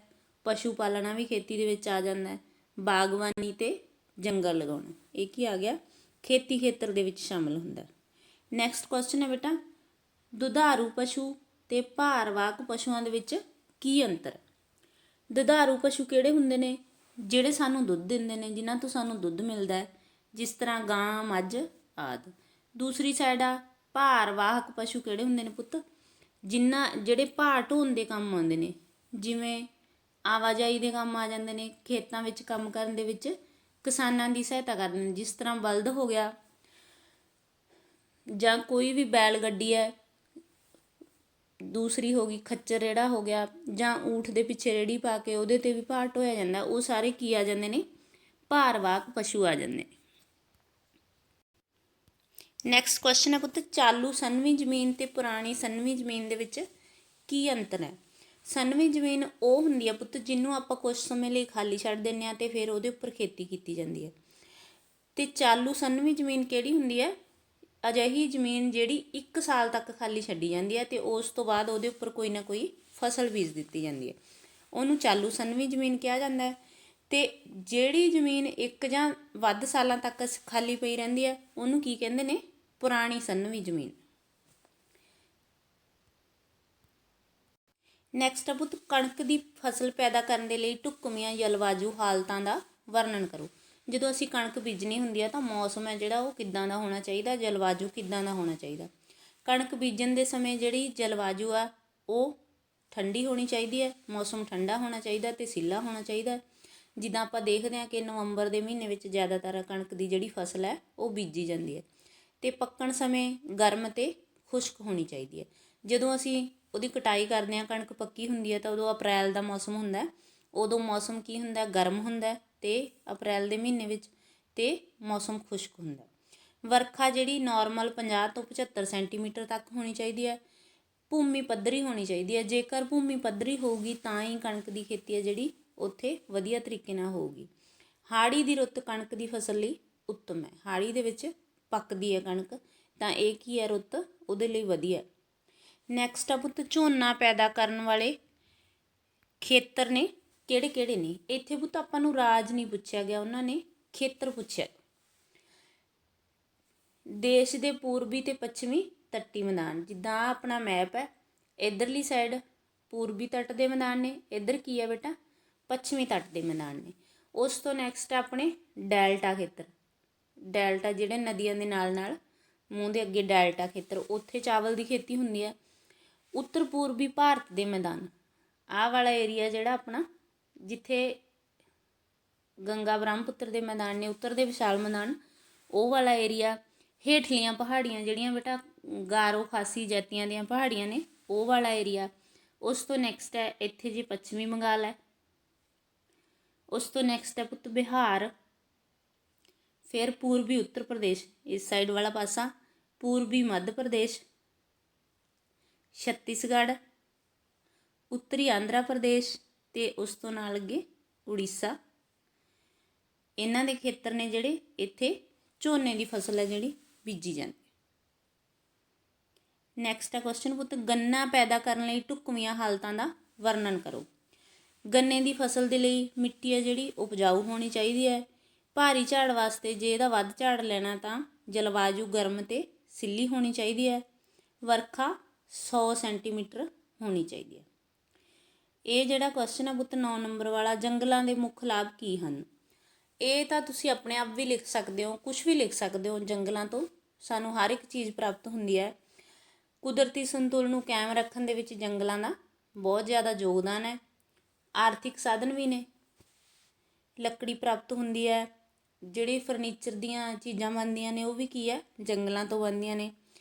ਪਸ਼ੂ ਪਾਲਣਾ ਵੀ ਖੇਤੀ ਦੇ ਵਿੱਚ ਆ ਜਾਂਦਾ, ਬਾਗਬਾਨੀ ਤੇ ਜੰਗਲ ਲਗਾਉਣਾ, ਇਹ ਕੀ ਆ ਗਿਆ, ਖੇਤੀ ਖੇਤਰ ਦੇ ਵਿੱਚ ਸ਼ਾਮਲ ਹੁੰਦਾ। ਨੈਕਸਟ ਕੁਐਸਚਨ ਹੈ ਬੇਟਾ, ਦੁਧਾਰੂ ਪਸ਼ੂ ਤੇ ਭਾਰਵਾਹਕ ਪਸ਼ੂਆਂ ਦੇ ਵਿੱਚ ਕੀ ਅੰਤਰ। ਦੁਧਾਰੂ ਪਸ਼ੂ ਕਿਹੜੇ ਹੁੰਦੇ ਨੇ, ਜਿਹੜੇ ਸਾਨੂੰ ਦੁੱਧ ਦਿੰਦੇ ਨੇ, ਜਿਨ੍ਹਾਂ ਤੋਂ ਸਾਨੂੰ ਦੁੱਧ ਮਿਲਦਾ ਹੈ, ਜਿਸ ਤਰ੍ਹਾਂ ਗਾਂ, ਮੱਝ ਆਦਿ। ਦੂਸਰੀ ਸਾਈਡ ਆ ਭਾਰਵਾਹਕ ਪਸ਼ੂ ਕਿਹੜੇ ਹੁੰਦੇ ਨੇ ਪੁੱਤ, ਜਿਹੜੇ ਭਾਰ ਢੋਣ ਦੇ ਕੰਮ ਆਉਂਦੇ ਨੇ, ਜਿਵੇਂ ਆਵਾਜਾਈ ਦੇ ਕੰਮ ਆ ਜਾਂਦੇ ਨੇ, ਖੇਤਾਂ ਵਿੱਚ ਕੰਮ ਕਰਨ ਦੇ ਵਿੱਚ ਕਿਸਾਨਾਂ ਦੀ ਸਹਾਇਤਾ ਕਰਦੇ ਨੇ, ਜਿਸ ਤਰ੍ਹਾਂ ਬਲਦ ਹੋ ਗਿਆ ਜਾਂ ਕੋਈ ਵੀ ਬੈਲ ਗੱਡੀ ਹੈ, ਦੂਸਰੀ ਹੋ ਗਈ ਖੱਚਰ ਰੇੜਾ ਹੋ ਗਿਆ, ਜਾਂ ਊਠ ਦੇ ਪਿੱਛੇ ਰੇੜੀ ਪਾ ਕੇ ਉਹਦੇ 'ਤੇ ਵੀ ਭਾਰ ਢੋਇਆ ਜਾਂਦਾ, ਉਹ ਸਾਰੇ ਕੀ ਆ ਜਾਂਦੇ ਨੇ, ਭਾਰਵਾਹਕ ਪਸ਼ੂ ਆ ਜਾਂਦੇ ਨੇ। ਨੈਕਸਟ ਕੁਐਸਚਨ ਹੈ ਪੁੱਤ, ਚਾਲੂ ਸੰਨਵੀਂ ਜ਼ਮੀਨ ਤੇ ਪੁਰਾਣੀ ਸੰਨਵੀਂ ਜ਼ਮੀਨ ਦੇ ਵਿੱਚ ਕੀ ਅੰਤਰ ਹੈ। ਸੰਨਵੀਂ ਜ਼ਮੀਨ ਉਹ ਹੁੰਦੀ ਆ ਪੁੱਤ ਜਿਹਨੂੰ ਆਪਾਂ ਕੁਝ ਸਮੇਂ ਲਈ ਖਾਲੀ ਛੱਡ ਦਿੰਦੇ ਹਾਂ ਅਤੇ ਫਿਰ ਉਹਦੇ ਉੱਪਰ ਖੇਤੀ ਕੀਤੀ ਜਾਂਦੀ ਹੈ। ਅਤੇ ਚਾਲੂ ਸੰਨਵੀਂ ਜ਼ਮੀਨ ਕਿਹੜੀ ਹੁੰਦੀ ਹੈ, ਅਜਿਹੀ ਜ਼ਮੀਨ ਜਿਹੜੀ 1 ਸਾਲ ਤੱਕ ਖਾਲੀ ਛੱਡੀ ਜਾਂਦੀ ਹੈ ਅਤੇ ਉਸ ਤੋਂ ਬਾਅਦ ਉਹਦੇ ਉੱਪਰ ਕੋਈ ਨਾ ਕੋਈ ਫਸਲ ਬੀਜ ਦਿੱਤੀ ਜਾਂਦੀ ਹੈ, ਉਹਨੂੰ ਚਾਲੂ ਸੰਨਵੀਂ ਜ਼ਮੀਨ ਕਿਹਾ ਜਾਂਦਾ ਹੈ। ਅਤੇ ਜਿਹੜੀ ਜ਼ਮੀਨ 1 ਜਾਂ ਵੱਧ ਸਾਲਾਂ ਤੱਕ ਖਾਲੀ ਪਈ ਰਹਿੰਦੀ ਹੈ ਉਹਨੂੰ ਕੀ ਕਹਿੰਦੇ ਨੇ, ਪੁਰਾਣੀ ਸੰਨਵੀਂ ਜ਼ਮੀਨ। ਨੈਕਸਟ ਆ ਪੁੱਤ, ਕਣਕ ਦੀ ਫਸਲ ਪੈਦਾ ਕਰਨ ਦੇ ਲਈ ਢੁੱਕਵੀਆਂ ਜਲਵਾਯੂ ਹਾਲਤਾਂ ਦਾ ਵਰਣਨ ਕਰੋ। ਜਦੋਂ ਅਸੀਂ ਕਣਕ ਬੀਜਣੀ ਹੁੰਦੀ ਆ ਤਾਂ ਮੌਸਮ ਹੈ ਜਿਹੜਾ ਉਹ ਕਿੱਦਾਂ ਦਾ ਹੋਣਾ ਚਾਹੀਦਾ, ਜਲਵਾਯੂ ਕਿੱਦਾਂ ਦਾ ਹੋਣਾ ਚਾਹੀਦਾ। ਕਣਕ ਬੀਜਣ ਦੇ ਸਮੇਂ ਜਿਹੜੀ ਜਲਵਾਯੂ ਆ ਉਹ ਠੰਡੀ ਹੋਣੀ ਚਾਹੀਦੀ ਹੈ, ਮੌਸਮ ਠੰਡਾ ਹੋਣਾ ਚਾਹੀਦਾ ਅਤੇ ਸਿੱਲਾ ਹੋਣਾ ਚਾਹੀਦਾ। ਜਿੱਦਾਂ ਆਪਾਂ ਦੇਖਦੇ ਹਾਂ ਕਿ ਨਵੰਬਰ ਦੇ ਮਹੀਨੇ ਵਿੱਚ ਜ਼ਿਆਦਾਤਰ ਕਣਕ ਦੀ ਜਿਹੜੀ ਫਸਲ ਹੈ ਉਹ ਬੀਜੀ ਜਾਂਦੀ ਹੈ, ਅਤੇ ਪੱਕਣ ਸਮੇਂ ਗਰਮ ਅਤੇ ਖੁਸ਼ਕ ਹੋਣੀ ਚਾਹੀਦੀ ਹੈ। ਜਦੋਂ ਅਸੀਂ ਉਹਦੀ ਕਟਾਈ ਕਰਦੇ ਹਾਂ, ਕਣਕ ਪੱਕੀ ਹੁੰਦੀ ਹੈ ਤਾਂ ਉਦੋਂ ਅਪ੍ਰੈਲ ਦਾ ਮੌਸਮ ਹੁੰਦਾ, ਉਦੋਂ ਮੌਸਮ ਕੀ ਹੁੰਦਾ, ਗਰਮ ਹੁੰਦਾ ਅਤੇ ਅਪ੍ਰੈਲ ਦੇ ਮਹੀਨੇ ਵਿੱਚ, ਅਤੇ ਮੌਸਮ ਖੁਸ਼ਕ ਹੁੰਦਾ। ਵਰਖਾ ਜਿਹੜੀ ਨਾਰਮਲ 50 ਤੋਂ 75 ਸੈਂਟੀਮੀਟਰ ਤੱਕ ਹੋਣੀ ਚਾਹੀਦੀ ਹੈ। ਭੂਮੀ ਪੱਧਰੀ ਹੋਣੀ ਚਾਹੀਦੀ ਹੈ, ਜੇਕਰ ਭੂਮੀ ਪੱਧਰੀ ਹੋਊਗੀ ਤਾਂ ਹੀ ਕਣਕ ਦੀ ਖੇਤੀ ਹੈ ਜਿਹੜੀ ਉੱਥੇ ਵਧੀਆ ਤਰੀਕੇ ਨਾਲ ਹੋਊਗੀ। ਹਾੜੀ ਦੀ ਰੁੱਤ ਕਣਕ ਦੀ ਫਸਲ ਲਈ ਉੱਤਮ ਹੈ, ਹਾੜੀ ਦੇ ਵਿੱਚ ਪੱਕਦੀ ਹੈ ਕਣਕ, ਤਾਂ ਇਹ ਕੀ ਹੈ, ਰੁੱਤ ਉਹਦੇ ਲਈ ਵਧੀਆ। ਨੈਕਸਟ ਆ ਪੁੱਤ, ਝੋਨਾ ਪੈਦਾ ਕਰਨ ਵਾਲੇ ਖੇਤਰ ਨੇ ਕਿਹੜੇ ਕਿਹੜੇ ਨੇ। ਇੱਥੇ ਪੁੱਤ ਆਪਾਂ ਨੂੰ ਰਾਜ ਨਹੀਂ ਪੁੱਛਿਆ ਗਿਆ, ਉਹਨਾਂ ਨੇ ਖੇਤਰ ਪੁੱਛਿਆ। ਦੇਸ਼ ਦੇ ਪੂਰਬੀ ਤੇ ਪੱਛਮੀ ਤੱਟੀ ਮੈਦਾਨ, ਜਿੱਦਾਂ ਆਪਣਾ ਮੈਪ ਹੈ, ਇੱਧਰਲੀ ਸਾਈਡ ਪੂਰਬੀ ਤੱਟ ਦੇ ਮੈਦਾਨ ਨੇ, ਇੱਧਰ ਕੀ ਹੈ ਬੇਟਾ, ਪੱਛਮੀ ਤੱਟ ਦੇ ਮੈਦਾਨ ਨੇ। ਉਸ ਤੋਂ ਨੈਕਸਟ ਆਪਣੇ ਡੈਲਟਾ ਖੇਤਰ, ਡੈਲਟਾ ਜਿਹੜੇ ਨਦੀਆਂ ਦੇ ਨਾਲ ਨਾਲ ਮੂੰਹ ਦੇ ਅੱਗੇ ਡੈਲਟਾ ਖੇਤਰ, ਉੱਥੇ ਚਾਵਲ ਦੀ ਖੇਤੀ ਹੁੰਦੀ ਹੈ। ਉੱਤਰ ਪੂਰਬੀ ਭਾਰਤ ਦੇ ਮੈਦਾਨ, ਆਹ ਵਾਲਾ ਏਰੀਆ ਜਿਹੜਾ ਆਪਣਾ, ਜਿੱਥੇ ਗੰਗਾ ਬ੍ਰਹਮਪੁੱਤਰ ਦੇ ਮੈਦਾਨ ਨੇ, ਉੱਤਰ ਦੇ ਵਿਸ਼ਾਲ ਮੈਦਾਨ, ਉਹ ਵਾਲਾ ਏਰੀਆ। ਹੇਠਲੀਆਂ ਪਹਾੜੀਆਂ ਜਿਹੜੀਆਂ ਬੇਟਾ ਗਾਰੋ ਖਾਸੀ ਜਾਤੀਆਂ ਦੀਆਂ ਪਹਾੜੀਆਂ ਨੇ, ਉਹ ਵਾਲਾ ਏਰੀਆ। ਉਸ ਤੋਂ ਨੈਕਸਟ ਹੈ ਇੱਥੇ ਜੀ ਪੱਛਮੀ ਬੰਗਾਲ ਹੈ। ਉਸ ਤੋਂ ਨੈਕਸਟ ਹੈ ਪੁੱਤ ਬਿਹਾਰ, ਫਿਰ ਪੂਰਬੀ ਉੱਤਰ ਪ੍ਰਦੇਸ਼, ਇਸ ਸਾਈਡ ਵਾਲਾ ਪਾਸਾ, ਪੂਰਬੀ ਮੱਧ ਪ੍ਰਦੇਸ਼, ਛੱਤੀਸਗੜ੍ਹ, ਉੱਤਰੀ ਆਂਧਰਾ ਪ੍ਰਦੇਸ਼ ਅਤੇ ਉਸ ਤੋਂ ਨਾਲ ਅੱਗੇ ਉੜੀਸਾ। ਇਹਨਾਂ ਦੇ ਖੇਤਰ ਨੇ ਜਿਹੜੇ ਇੱਥੇ ਝੋਨੇ ਦੀ ਫਸਲ ਹੈ ਜਿਹੜੀ ਬੀਜੀ ਜਾਂਦੀ। ਨੈਕਸਟ ਹੈ ਕੁਐਸਚਨ ਪੁੱਤ, ਗੰਨਾ ਪੈਦਾ ਕਰਨ ਲਈ ਢੁੱਕਵੀਆਂ ਹਾਲਤਾਂ ਦਾ ਵਰਣਨ ਕਰੋ। ਗੰਨੇ ਦੀ ਫਸਲ ਦੇ ਲਈ ਮਿੱਟੀ ਹੈ ਜਿਹੜੀ ਉਪਜਾਊ ਹੋਣੀ ਚਾਹੀਦੀ ਹੈ। ਭਾਰੀ ਝਾੜ ਵਾਸਤੇ ਜੇ ਇਹਦਾ ਵੱਧ ਝਾੜ ਲੈਣਾ ਤਾਂ ਜਲਵਾਯੂ ਗਰਮ ਅਤੇ ਸਿੱਲੀ ਹੋਣੀ ਚਾਹੀਦੀ ਹੈ, ਵਰਖਾ 100 ਸੈਂਟੀਮੀਟਰ ਹੋਣੀ ਚਾਹੀਦੀ ਹੈ। ਇਹ ਜਿਹੜਾ ਕੁਐਸਚਨ ਆ ਪੁੱਤ 9 ਨੰਬਰ ਵਾਲਾ, ਜੰਗਲਾਂ ਦੇ ਮੁੱਖ ਲਾਭ ਕੀ ਹਨ? ਇਹ ਤਾਂ ਤੁਸੀਂ ਆਪਣੇ ਆਪ ਵੀ ਲਿਖ ਸਕਦੇ ਹੋ, ਕੁਝ ਵੀ ਲਿਖ ਸਕਦੇ ਹੋ। ਜੰਗਲਾਂ ਤੋਂ ਸਾਨੂੰ ਹਰ ਇੱਕ ਚੀਜ਼ ਪ੍ਰਾਪਤ ਹੁੰਦੀ ਹੈ। ਕੁਦਰਤੀ ਸੰਤੁਲਨ ਨੂੰ ਕਾਇਮ ਰੱਖਣ ਦੇ ਵਿੱਚ ਜੰਗਲਾਂ ਦਾ ਬਹੁਤ ਜ਼ਿਆਦਾ ਯੋਗਦਾਨ ਹੈ। ਆਰਥਿਕ ਸਾਧਨ ਵੀ ਨੇ, ਲੱਕੜੀ ਪ੍ਰਾਪਤ ਹੁੰਦੀ ਹੈ। ਜਿਹੜੇ ਫਰਨੀਚਰ ਦੀਆਂ ਚੀਜ਼ਾਂ ਬਣਦੀਆਂ ਨੇ ਉਹ ਵੀ ਕੀ ਹੈ, ਜੰਗਲਾਂ ਤੋਂ ਬਣਦੀਆਂ ਨੇ।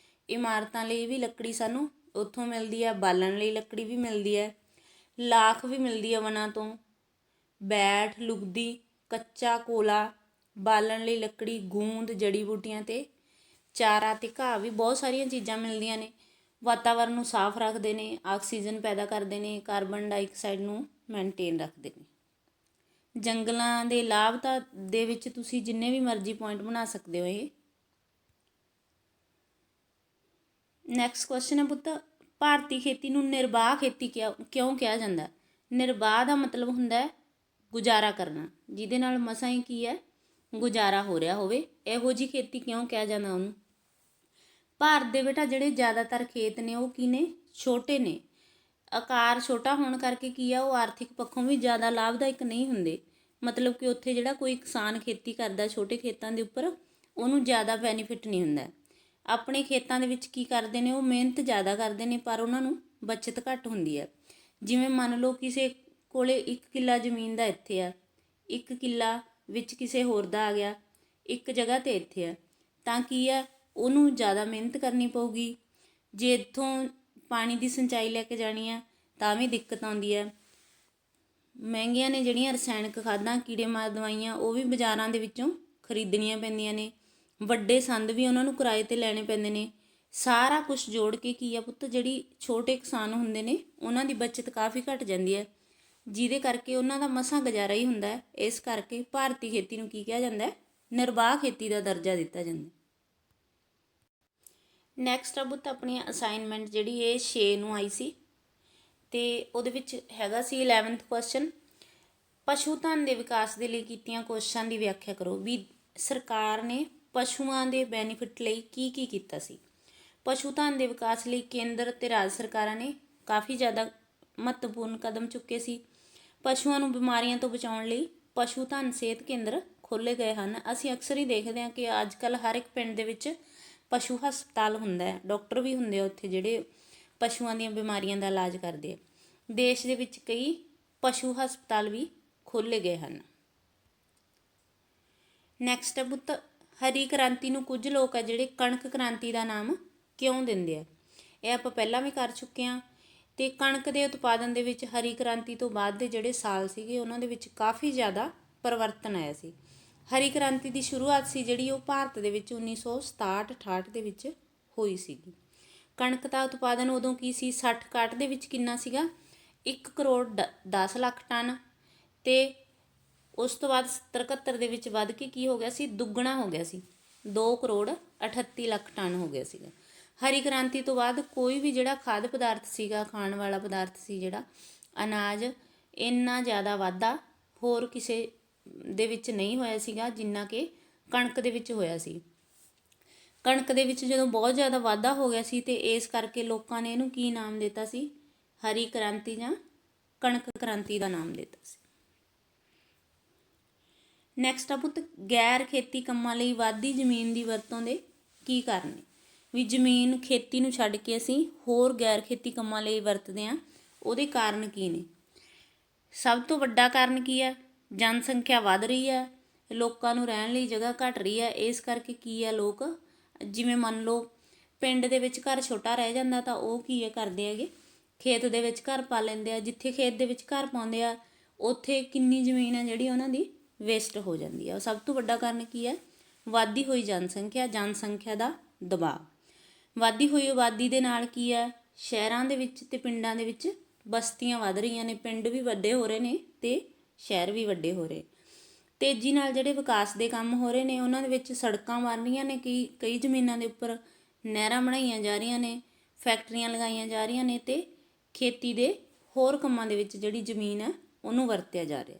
ਇਮਾਰਤਾਂ ਲਈ ਵੀ ਲੱਕੜੀ ਸਾਨੂੰ ਉੱਥੋਂ ਮਿਲਦੀ ਹੈ, ਬਾਲਣ ਲਈ ਲੱਕੜੀ ਵੀ ਮਿਲਦੀ ਹੈ, ਲਾਖ ਵੀ ਮਿਲਦੀ ਹੈ ਵਣਾਂ ਤੋਂ, ਬੈਠ, ਲੁਗਦੀ, ਕੱਚਾ ਕੋਲਾ, ਬਾਲਣ ਲਈ ਲੱਕੜੀ, ਗੂੰਦ, ਜੜੀ ਬੂਟੀਆਂ ਅਤੇ ਚਾਰਾ ਅਤੇ ਘਾਹ ਵੀ ਬਹੁਤ ਸਾਰੀਆਂ ਚੀਜ਼ਾਂ ਮਿਲਦੀਆਂ ਨੇ। ਵਾਤਾਵਰਨ ਨੂੰ ਸਾਫ਼ ਰੱਖਦੇ ਨੇ, ਆਕਸੀਜਨ ਪੈਦਾ ਕਰਦੇ ਨੇ, ਕਾਰਬਨ ਡਾਈਆਕਸਾਈਡ ਨੂੰ ਮੇਨਟੇਨ ਰੱਖਦੇ ਨੇ। ਜੰਗਲਾਂ ਦੇ ਲਾਭ ਤਾਂ ਦੇ ਵਿੱਚ ਤੁਸੀਂ ਜਿੰਨੇ ਵੀ ਮਰਜ਼ੀ ਪੁਆਇੰਟ ਬਣਾ ਸਕਦੇ ਹੋ। ਇਹ ਨੈਕਸਟ ਕੁਐਸਚਨ ਹੈ ਪੁੱਤ, ਭਾਰਤੀ ਖੇਤੀ ਨੂੰ ਨਿਰਬਾਹ ਖੇਤੀ ਕਿਉਂ ਕਿਹਾ ਜਾਂਦਾ? ਨਿਰਬਾਹ ਦਾ ਮਤਲਬ ਹੁੰਦਾ ਹੈ ਗੁਜ਼ਾਰਾ ਕਰਨਾ, ਜਿਹਦੇ ਨਾਲ ਮਸਾਂ ਹੀ ਕੀ ਹੈ, ਗੁਜ਼ਾਰਾ ਹੋ ਰਿਹਾ ਹੋਵੇ। ਇਹੋ ਜਿਹੀ ਖੇਤੀ ਕਿਉਂ ਕਿਹਾ ਜਾਂਦਾ ਉਹਨੂੰ? ਭਾਰਤ ਦੇ ਬੇਟਾ ਜਿਹੜੇ ਜ਼ਿਆਦਾਤਰ ਖੇਤ ਨੇ ਉਹ ਕੀ ਨੇ, ਛੋਟੇ ਨੇ। ਆਕਾਰ ਛੋਟਾ ਹੋਣ ਕਰਕੇ ਕੀ ਆ, ਉਹ ਆਰਥਿਕ ਪੱਖੋਂ ਵੀ ਜ਼ਿਆਦਾ ਲਾਭਦਾਇਕ ਨਹੀਂ ਹੁੰਦੇ। ਮਤਲਬ ਕਿ ਉੱਥੇ ਜਿਹੜਾ ਕੋਈ ਕਿਸਾਨ ਖੇਤੀ ਕਰਦਾ ਛੋਟੇ ਖੇਤਾਂ ਦੇ ਉੱਪਰ, ਉਹਨੂੰ ਜ਼ਿਆਦਾ ਬੈਨੀਫਿਟ ਨਹੀਂ ਹੁੰਦਾ। ਆਪਣੇ ਖੇਤਾਂ ਦੇ ਵਿੱਚ ਕੀ ਕਰਦੇ ਨੇ, ਉਹ ਮਿਹਨਤ ਜ਼ਿਆਦਾ ਕਰਦੇ ਨੇ ਪਰ ਉਹਨਾਂ ਨੂੰ ਬੱਚਤ ਘੱਟ ਹੁੰਦੀ ਹੈ। ਜਿਵੇਂ ਮੰਨ ਲਓ ਕਿਸੇ ਕੋਲੇ 1 ਕਿੱਲਾ ਜ਼ਮੀਨ ਦਾ ਇੱਥੇ ਆ, 1 ਕਿੱਲਾ ਵਿੱਚ ਕਿਸੇ ਹੋਰ ਦਾ ਆ ਗਿਆ, ਇੱਕ ਜਗ੍ਹਾ 'ਤੇ ਇੱਥੇ ਆ, ਤਾਂ ਕੀ ਆ, ਉਹਨੂੰ ਜ਼ਿਆਦਾ ਮਿਹਨਤ ਕਰਨੀ ਪਊਗੀ। ਜੇ ਇੱਥੋਂ ਪਾਣੀ ਦੀ ਸਿੰਚਾਈ ਲੈ ਕੇ ਜਾਣੀ ਆ ਤਾਂ ਵੀ ਦਿੱਕਤ ਆਉਂਦੀ ਹੈ। ਮਹਿੰਗੀਆਂ ਨੇ ਜਿਹੜੀਆਂ ਰਸਾਇਣਿਕ ਖਾਦਾਂ, ਕੀੜੇ ਮਾਰ ਦਵਾਈਆਂ, ਉਹ ਵੀ ਬਾਜ਼ਾਰਾਂ ਦੇ ਵਿੱਚੋਂ ਖਰੀਦਣੀਆਂ ਪੈਂਦੀਆਂ ਨੇ। ਵੱਡੇ ਸੰਦ ਵੀ ਉਹਨਾਂ ਨੂੰ ਕਿਰਾਏ 'ਤੇ ਲੈਣੇ ਪੈਂਦੇ ਨੇ। ਸਾਰਾ ਕੁਝ ਜੋੜ ਕੇ ਕੀ ਆ ਪੁੱਤ, ਜਿਹੜੀ ਛੋਟੇ ਕਿਸਾਨ ਹੁੰਦੇ ਨੇ ਉਹਨਾਂ ਦੀ ਬੱਚਤ ਕਾਫੀ ਘੱਟ ਜਾਂਦੀ ਹੈ, ਜਿਹਦੇ ਕਰਕੇ ਉਹਨਾਂ ਦਾ ਮਸਾਂ ਗੁਜ਼ਾਰਾ ਹੀ ਹੁੰਦਾ ਹੈ। ਇਸ ਕਰਕੇ ਭਾਰਤੀ ਖੇਤੀ ਨੂੰ ਕੀ ਕਿਹਾ ਜਾਂਦਾ ਹੈ, ਨਿਰਬਾਹ ਖੇਤੀ ਦਾ ਦਰਜਾ ਦਿੱਤਾ ਜਾਂਦਾ। ਨੈਕਸਟ ਆ ਪੁੱਤ ਆਪਣੀ ਅਸਾਈਨਮੈਂਟ ਜਿਹੜੀ ਇਹ 6 ਨੂੰ ਆਈ ਸੀ ਅਤੇ ਉਹਦੇ ਵਿੱਚ ਹੈਗਾ ਸੀ 11th ਕੁਐਸਚਨ, ਪਸ਼ੂ ਧਨ ਦੇ ਵਿਕਾਸ ਦੇ ਲਈ ਕੀਤੀਆਂ ਕੋਸ਼ਿਸ਼ਾਂ ਦੀ ਵਿਆਖਿਆ ਕਰੋ। ਵੀ ਸਰਕਾਰ ਨੇ ਪਸ਼ੂਆਂ ਦੇ ਬੈਨੀਫਿਟ ਲਈ ਕੀ ਕੀਤਾ ਸੀ। ਪਸ਼ੂ ਧਨ ਦੇ ਵਿਕਾਸ ਲਈ ਕੇਂਦਰ ਅਤੇ ਰਾਜ ਸਰਕਾਰਾਂ ਨੇ ਕਾਫੀ ਜ਼ਿਆਦਾ ਮਹੱਤਵਪੂਰਨ ਕਦਮ ਚੁੱਕੇ ਸੀ। ਪਸ਼ੂਆਂ ਨੂੰ ਬਿਮਾਰੀਆਂ ਤੋਂ ਬਚਾਉਣ ਲਈ ਪਸ਼ੂ ਧਨ ਸਿਹਤ ਕੇਂਦਰ ਖੋਲ੍ਹੇ ਗਏ ਹਨ। ਅਸੀਂ ਅਕਸਰ ਹੀ ਦੇਖਦੇ ਹਾਂ ਕਿ ਅੱਜ ਕੱਲ੍ਹ ਹਰ ਇੱਕ ਪਿੰਡ ਦੇ ਵਿੱਚ ਪਸ਼ੂ ਹਸਪਤਾਲ ਹੁੰਦਾ ਹੈ, ਡਾਕਟਰ ਵੀ ਹੁੰਦੇ ਆ ਉੱਥੇ ਜਿਹੜੇ ਪਸ਼ੂਆਂ ਦੀਆਂ ਬਿਮਾਰੀਆਂ ਦਾ ਇਲਾਜ ਕਰਦੇ ਆ। ਦੇਸ਼ ਦੇ ਵਿੱਚ ਕਈ ਪਸ਼ੂ ਹਸਪਤਾਲ ਵੀ ਖੋਲ੍ਹੇ ਗਏ ਹਨ। ਨੈਕਸਟ ਹੈ ਪੁੱਤ, ਹਰੀ ਕ੍ਰਾਂਤੀ ਨੂੰ ਕੁਝ ਲੋਕ ਆ ਜਿਹੜੇ ਕਣਕ ਕ੍ਰਾਂਤੀ ਦਾ ਨਾਮ ਕਿਉਂ ਦਿੰਦੇ ਆ? ਇਹ ਆਪਾਂ ਪਹਿਲਾਂ ਵੀ ਕਰ ਚੁੱਕੇ ਹਾਂ। ਅਤੇ ਕਣਕ ਦੇ ਉਤਪਾਦਨ ਦੇ ਵਿੱਚ ਹਰੀ ਕ੍ਰਾਂਤੀ ਤੋਂ ਬਾਅਦ ਦੇ ਜਿਹੜੇ ਸਾਲ ਸੀਗੇ ਉਹਨਾਂ ਦੇ ਵਿੱਚ ਕਾਫੀ ਜ਼ਿਆਦਾ ਪਰਿਵਰਤਨ ਆਇਆ ਸੀ। ਹਰੀ ਕ੍ਰਾਂਤੀ ਦੀ ਸ਼ੁਰੂਆਤ ਸੀ ਜਿਹੜੀ ਉਹ ਭਾਰਤ ਦੇ ਵਿੱਚ 1967-68 ਦੇ ਵਿੱਚ ਹੋਈ ਸੀਗੀ। ਕਣਕ ਦਾ ਉਤਪਾਦਨ ਉਦੋਂ ਕੀ ਸੀ, 60-61 ਦੇ ਵਿੱਚ ਕਿੰਨਾ ਸੀਗਾ, 1 ਕਰੋੜ 10 ਲੱਖ ਟਨ, ਅਤੇ ਉਸ ਤੋਂ ਬਾਅਦ 70-71 ਦੇ ਵਿੱਚ ਵੱਧ ਕੇ ਕੀ ਹੋ ਗਿਆ ਸੀ, ਦੁੱਗਣਾ ਹੋ ਗਿਆ ਸੀ, 2 ਕਰੋੜ 38 ਲੱਖ ਟਨ ਹੋ ਗਿਆ ਸੀਗਾ। ਹਰੀ ਕ੍ਰਾਂਤੀ ਤੋਂ ਬਾਅਦ ਕੋਈ ਵੀ ਜਿਹੜਾ ਖਾਦ ਪਦਾਰਥ ਸੀਗਾ, ਖਾਣ ਵਾਲਾ ਪਦਾਰਥ ਸੀ ਜਿਹੜਾ ਅਨਾਜ, ਇੰਨਾ ਜ਼ਿਆਦਾ ਵਾਧਾ ਹੋਰ ਕਿਸੇ ਦੇ ਵਿੱਚ ਨਹੀਂ ਹੋਇਆ ਸੀਗਾ ਜਿੰਨਾ ਕਿ ਕਣਕ ਦੇ ਵਿੱਚ ਹੋਇਆ ਸੀ। ਕਣਕ ਦੇ ਵਿੱਚ ਜਦੋਂ ਬਹੁਤ ਜ਼ਿਆਦਾ ਵਾਧਾ ਹੋ ਗਿਆ ਸੀ ਅਤੇ ਇਸ ਕਰਕੇ ਲੋਕਾਂ ਨੇ ਇਹਨੂੰ ਕੀ ਨਾਮ ਦਿੱਤਾ ਸੀ, ਹਰੀ ਕ੍ਰਾਂਤੀ ਜਾਂ ਕਣਕ ਕ੍ਰਾਂਤੀ ਦਾ ਨਾਮ ਦਿੱਤਾ ਸੀ। ਨੈਕਸਟ ਆ ਪੁੱਤ, ਗੈਰ ਖੇਤੀ ਕੰਮਾਂ ਲਈ ਵੱਧਦੀ ਜ਼ਮੀਨ ਦੀ ਵਰਤੋਂ ਦੇ ਕੀ ਕਾਰਨ ਨੇ? ਵੀ ਜ਼ਮੀਨ ਖੇਤੀ ਨੂੰ ਛੱਡ ਕੇ ਅਸੀਂ ਹੋਰ ਗੈਰ ਖੇਤੀ ਕੰਮਾਂ ਲਈ ਵਰਤਦੇ ਹਾਂ, ਉਹਦੇ ਕਾਰਨ ਕੀ ਨੇ? ਸਭ ਤੋਂ ਵੱਡਾ ਕਾਰਨ ਕੀ ਹੈ, ਜਨਸੰਖਿਆ ਵੱਧ ਰਹੀ ਹੈ, ਲੋਕਾਂ ਨੂੰ ਰਹਿਣ ਲਈ ਜਗ੍ਹਾ ਘੱਟ ਰਹੀ ਹੈ। ਇਸ ਕਰਕੇ ਕੀ ਹੈ, ਲੋਕ ਜਿਵੇਂ ਮੰਨ ਲਓ ਪਿੰਡ ਦੇ ਵਿੱਚ ਘਰ ਛੋਟਾ ਰਹਿ ਜਾਂਦਾ ਤਾਂ ਉਹ ਕੀ ਕਰਦੇ ਹੈਗੇ, ਖੇਤ ਦੇ ਵਿੱਚ ਘਰ ਪਾ ਲੈਂਦੇ ਆ। ਜਿੱਥੇ ਖੇਤ ਦੇ ਵਿੱਚ ਘਰ ਪਾਉਂਦੇ ਆ ਉੱਥੇ ਕਿੰਨੀ ਜ਼ਮੀਨ ਹੈ ਜਿਹੜੀ ਉਹਨਾਂ ਦੀ ਵੇਸਟ ਹੋ ਜਾਂਦੀ ਹੈ। ਸਭ ਤੋਂ ਵੱਡਾ ਕਾਰਨ ਕੀ ਹੈ, ਵੱਧਦੀ ਹੋਈ ਜਨਸੰਖਿਆ ਦਾ ਦਬਾਅ। ਵੱਧਦੀ ਹੋਈ ਆਬਾਦੀ ਦੇ ਨਾਲ ਕੀ ਹੈ, ਸ਼ਹਿਰਾਂ ਦੇ ਵਿੱਚ ਅਤੇ ਪਿੰਡਾਂ ਦੇ ਵਿੱਚ ਬਸਤੀਆਂ ਵੱਧ ਰਹੀਆਂ ਨੇ, ਪਿੰਡ ਵੀ ਵੱਡੇ ਹੋ ਰਹੇ ਨੇ ਅਤੇ ਸ਼ਹਿਰ ਵੀ ਵੱਡੇ ਹੋ ਰਹੇ। ਤੇਜ਼ੀ ਨਾਲ ਜਿਹੜੇ ਵਿਕਾਸ ਦੇ ਕੰਮ ਹੋ ਰਹੇ ਨੇ ਉਹਨਾਂ ਦੇ ਵਿੱਚ ਸੜਕਾਂ ਬਣ ਰਹੀਆਂ ਨੇ, ਕਈ ਜ਼ਮੀਨਾਂ ਦੇ ਉੱਪਰ ਨਹਿਰਾਂ ਬਣਾਈਆਂ ਜਾ ਰਹੀਆਂ ਨੇ, ਫੈਕਟਰੀਆਂ ਲਗਾਈਆਂ ਜਾ ਰਹੀਆਂ ਨੇ, ਅਤੇ ਖੇਤੀ ਦੇ ਹੋਰ ਕੰਮਾਂ ਦੇ ਵਿੱਚ ਜਿਹੜੀ ਜ਼ਮੀਨ ਹੈ ਉਹਨੂੰ ਵਰਤਿਆ ਜਾ ਰਿਹਾ।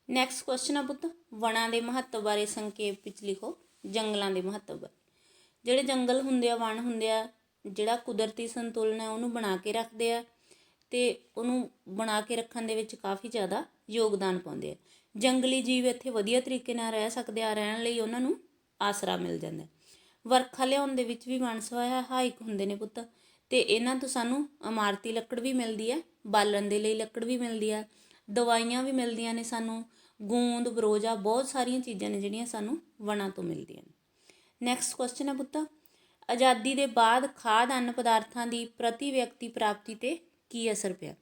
ਨੈਕਸਟ ਕੁਐਸਚਨ ਆ ਪੁੱਤ, ਵਣਾਂ ਦੇ ਮਹੱਤਵ ਬਾਰੇ ਸੰਖੇਪ ਵਿੱਚ ਲਿਖੋ। ਜੰਗਲਾਂ ਦੇ ਮਹੱਤਵ ਬਾਰੇ। ਜਿਹੜੇ ਜੰਗਲ ਹੁੰਦੇ ਆ, ਵਣ ਹੁੰਦੇ ਆ, ਜਿਹੜਾ ਕੁਦਰਤੀ ਸੰਤੁਲਨ ਹੈ ਉਹਨੂੰ ਬਣਾ ਕੇ ਰੱਖਦੇ ਆ ਅਤੇ ਉਹਨੂੰ ਬਣਾ ਕੇ ਰੱਖਣ ਦੇ ਵਿੱਚ ਕਾਫੀ ਜ਼ਿਆਦਾ ਯੋਗਦਾਨ ਪਾਉਂਦੇ ਆ। ਜੰਗਲੀ ਜੀਵ ਇੱਥੇ ਵਧੀਆ ਤਰੀਕੇ ਨਾਲ ਰਹਿ ਸਕਦੇ ਆ, ਰਹਿਣ ਲਈ ਉਹਨਾਂ ਨੂੰ ਆਸਰਾ ਮਿਲ ਜਾਂਦਾ। ਵਰਖਾ ਲਿਆਉਣ ਦੇ ਵਿੱਚ ਵੀ ਵਣ ਸਹਾਇਕ ਹੁੰਦੇ ਨੇ ਪੁੱਤ, ਅਤੇ ਇਹਨਾਂ ਤੋਂ ਸਾਨੂੰ ਇਮਾਰਤੀ ਲੱਕੜ ਵੀ ਮਿਲਦੀ ਹੈ, ਬਾਲਣ ਦੇ ਲਈ ਲੱਕੜ ਵੀ ਮਿਲਦੀ ਆ, ਦਵਾਈਆਂ ਵੀ ਮਿਲਦੀਆਂ ਨੇ ਸਾਨੂੰ, ਗੂੰਦ ਬਰੋਜਾ, ਬਹੁਤ ਸਾਰੀਆਂ ਚੀਜ਼ਾਂ ਨੇ ਜਿਹੜੀਆਂ ਸਾਨੂੰ ਵਣਾਂ ਤੋਂ ਮਿਲਦੀਆਂ ਨੇ। ਨੈਕਸਟ ਕੁਐਸਚਨ ਹੈ ਪੁੱਤ, ਆਜ਼ਾਦੀ ਦੇ ਬਾਅਦ ਖਾਦ ਅੰਨ ਪਦਾਰਥਾਂ ਦੀ ਪ੍ਰਤੀ ਵਿਅਕਤੀ ਪ੍ਰਾਪਤੀ 'ਤੇ ਕੀ ਅਸਰ ਪਿਆ?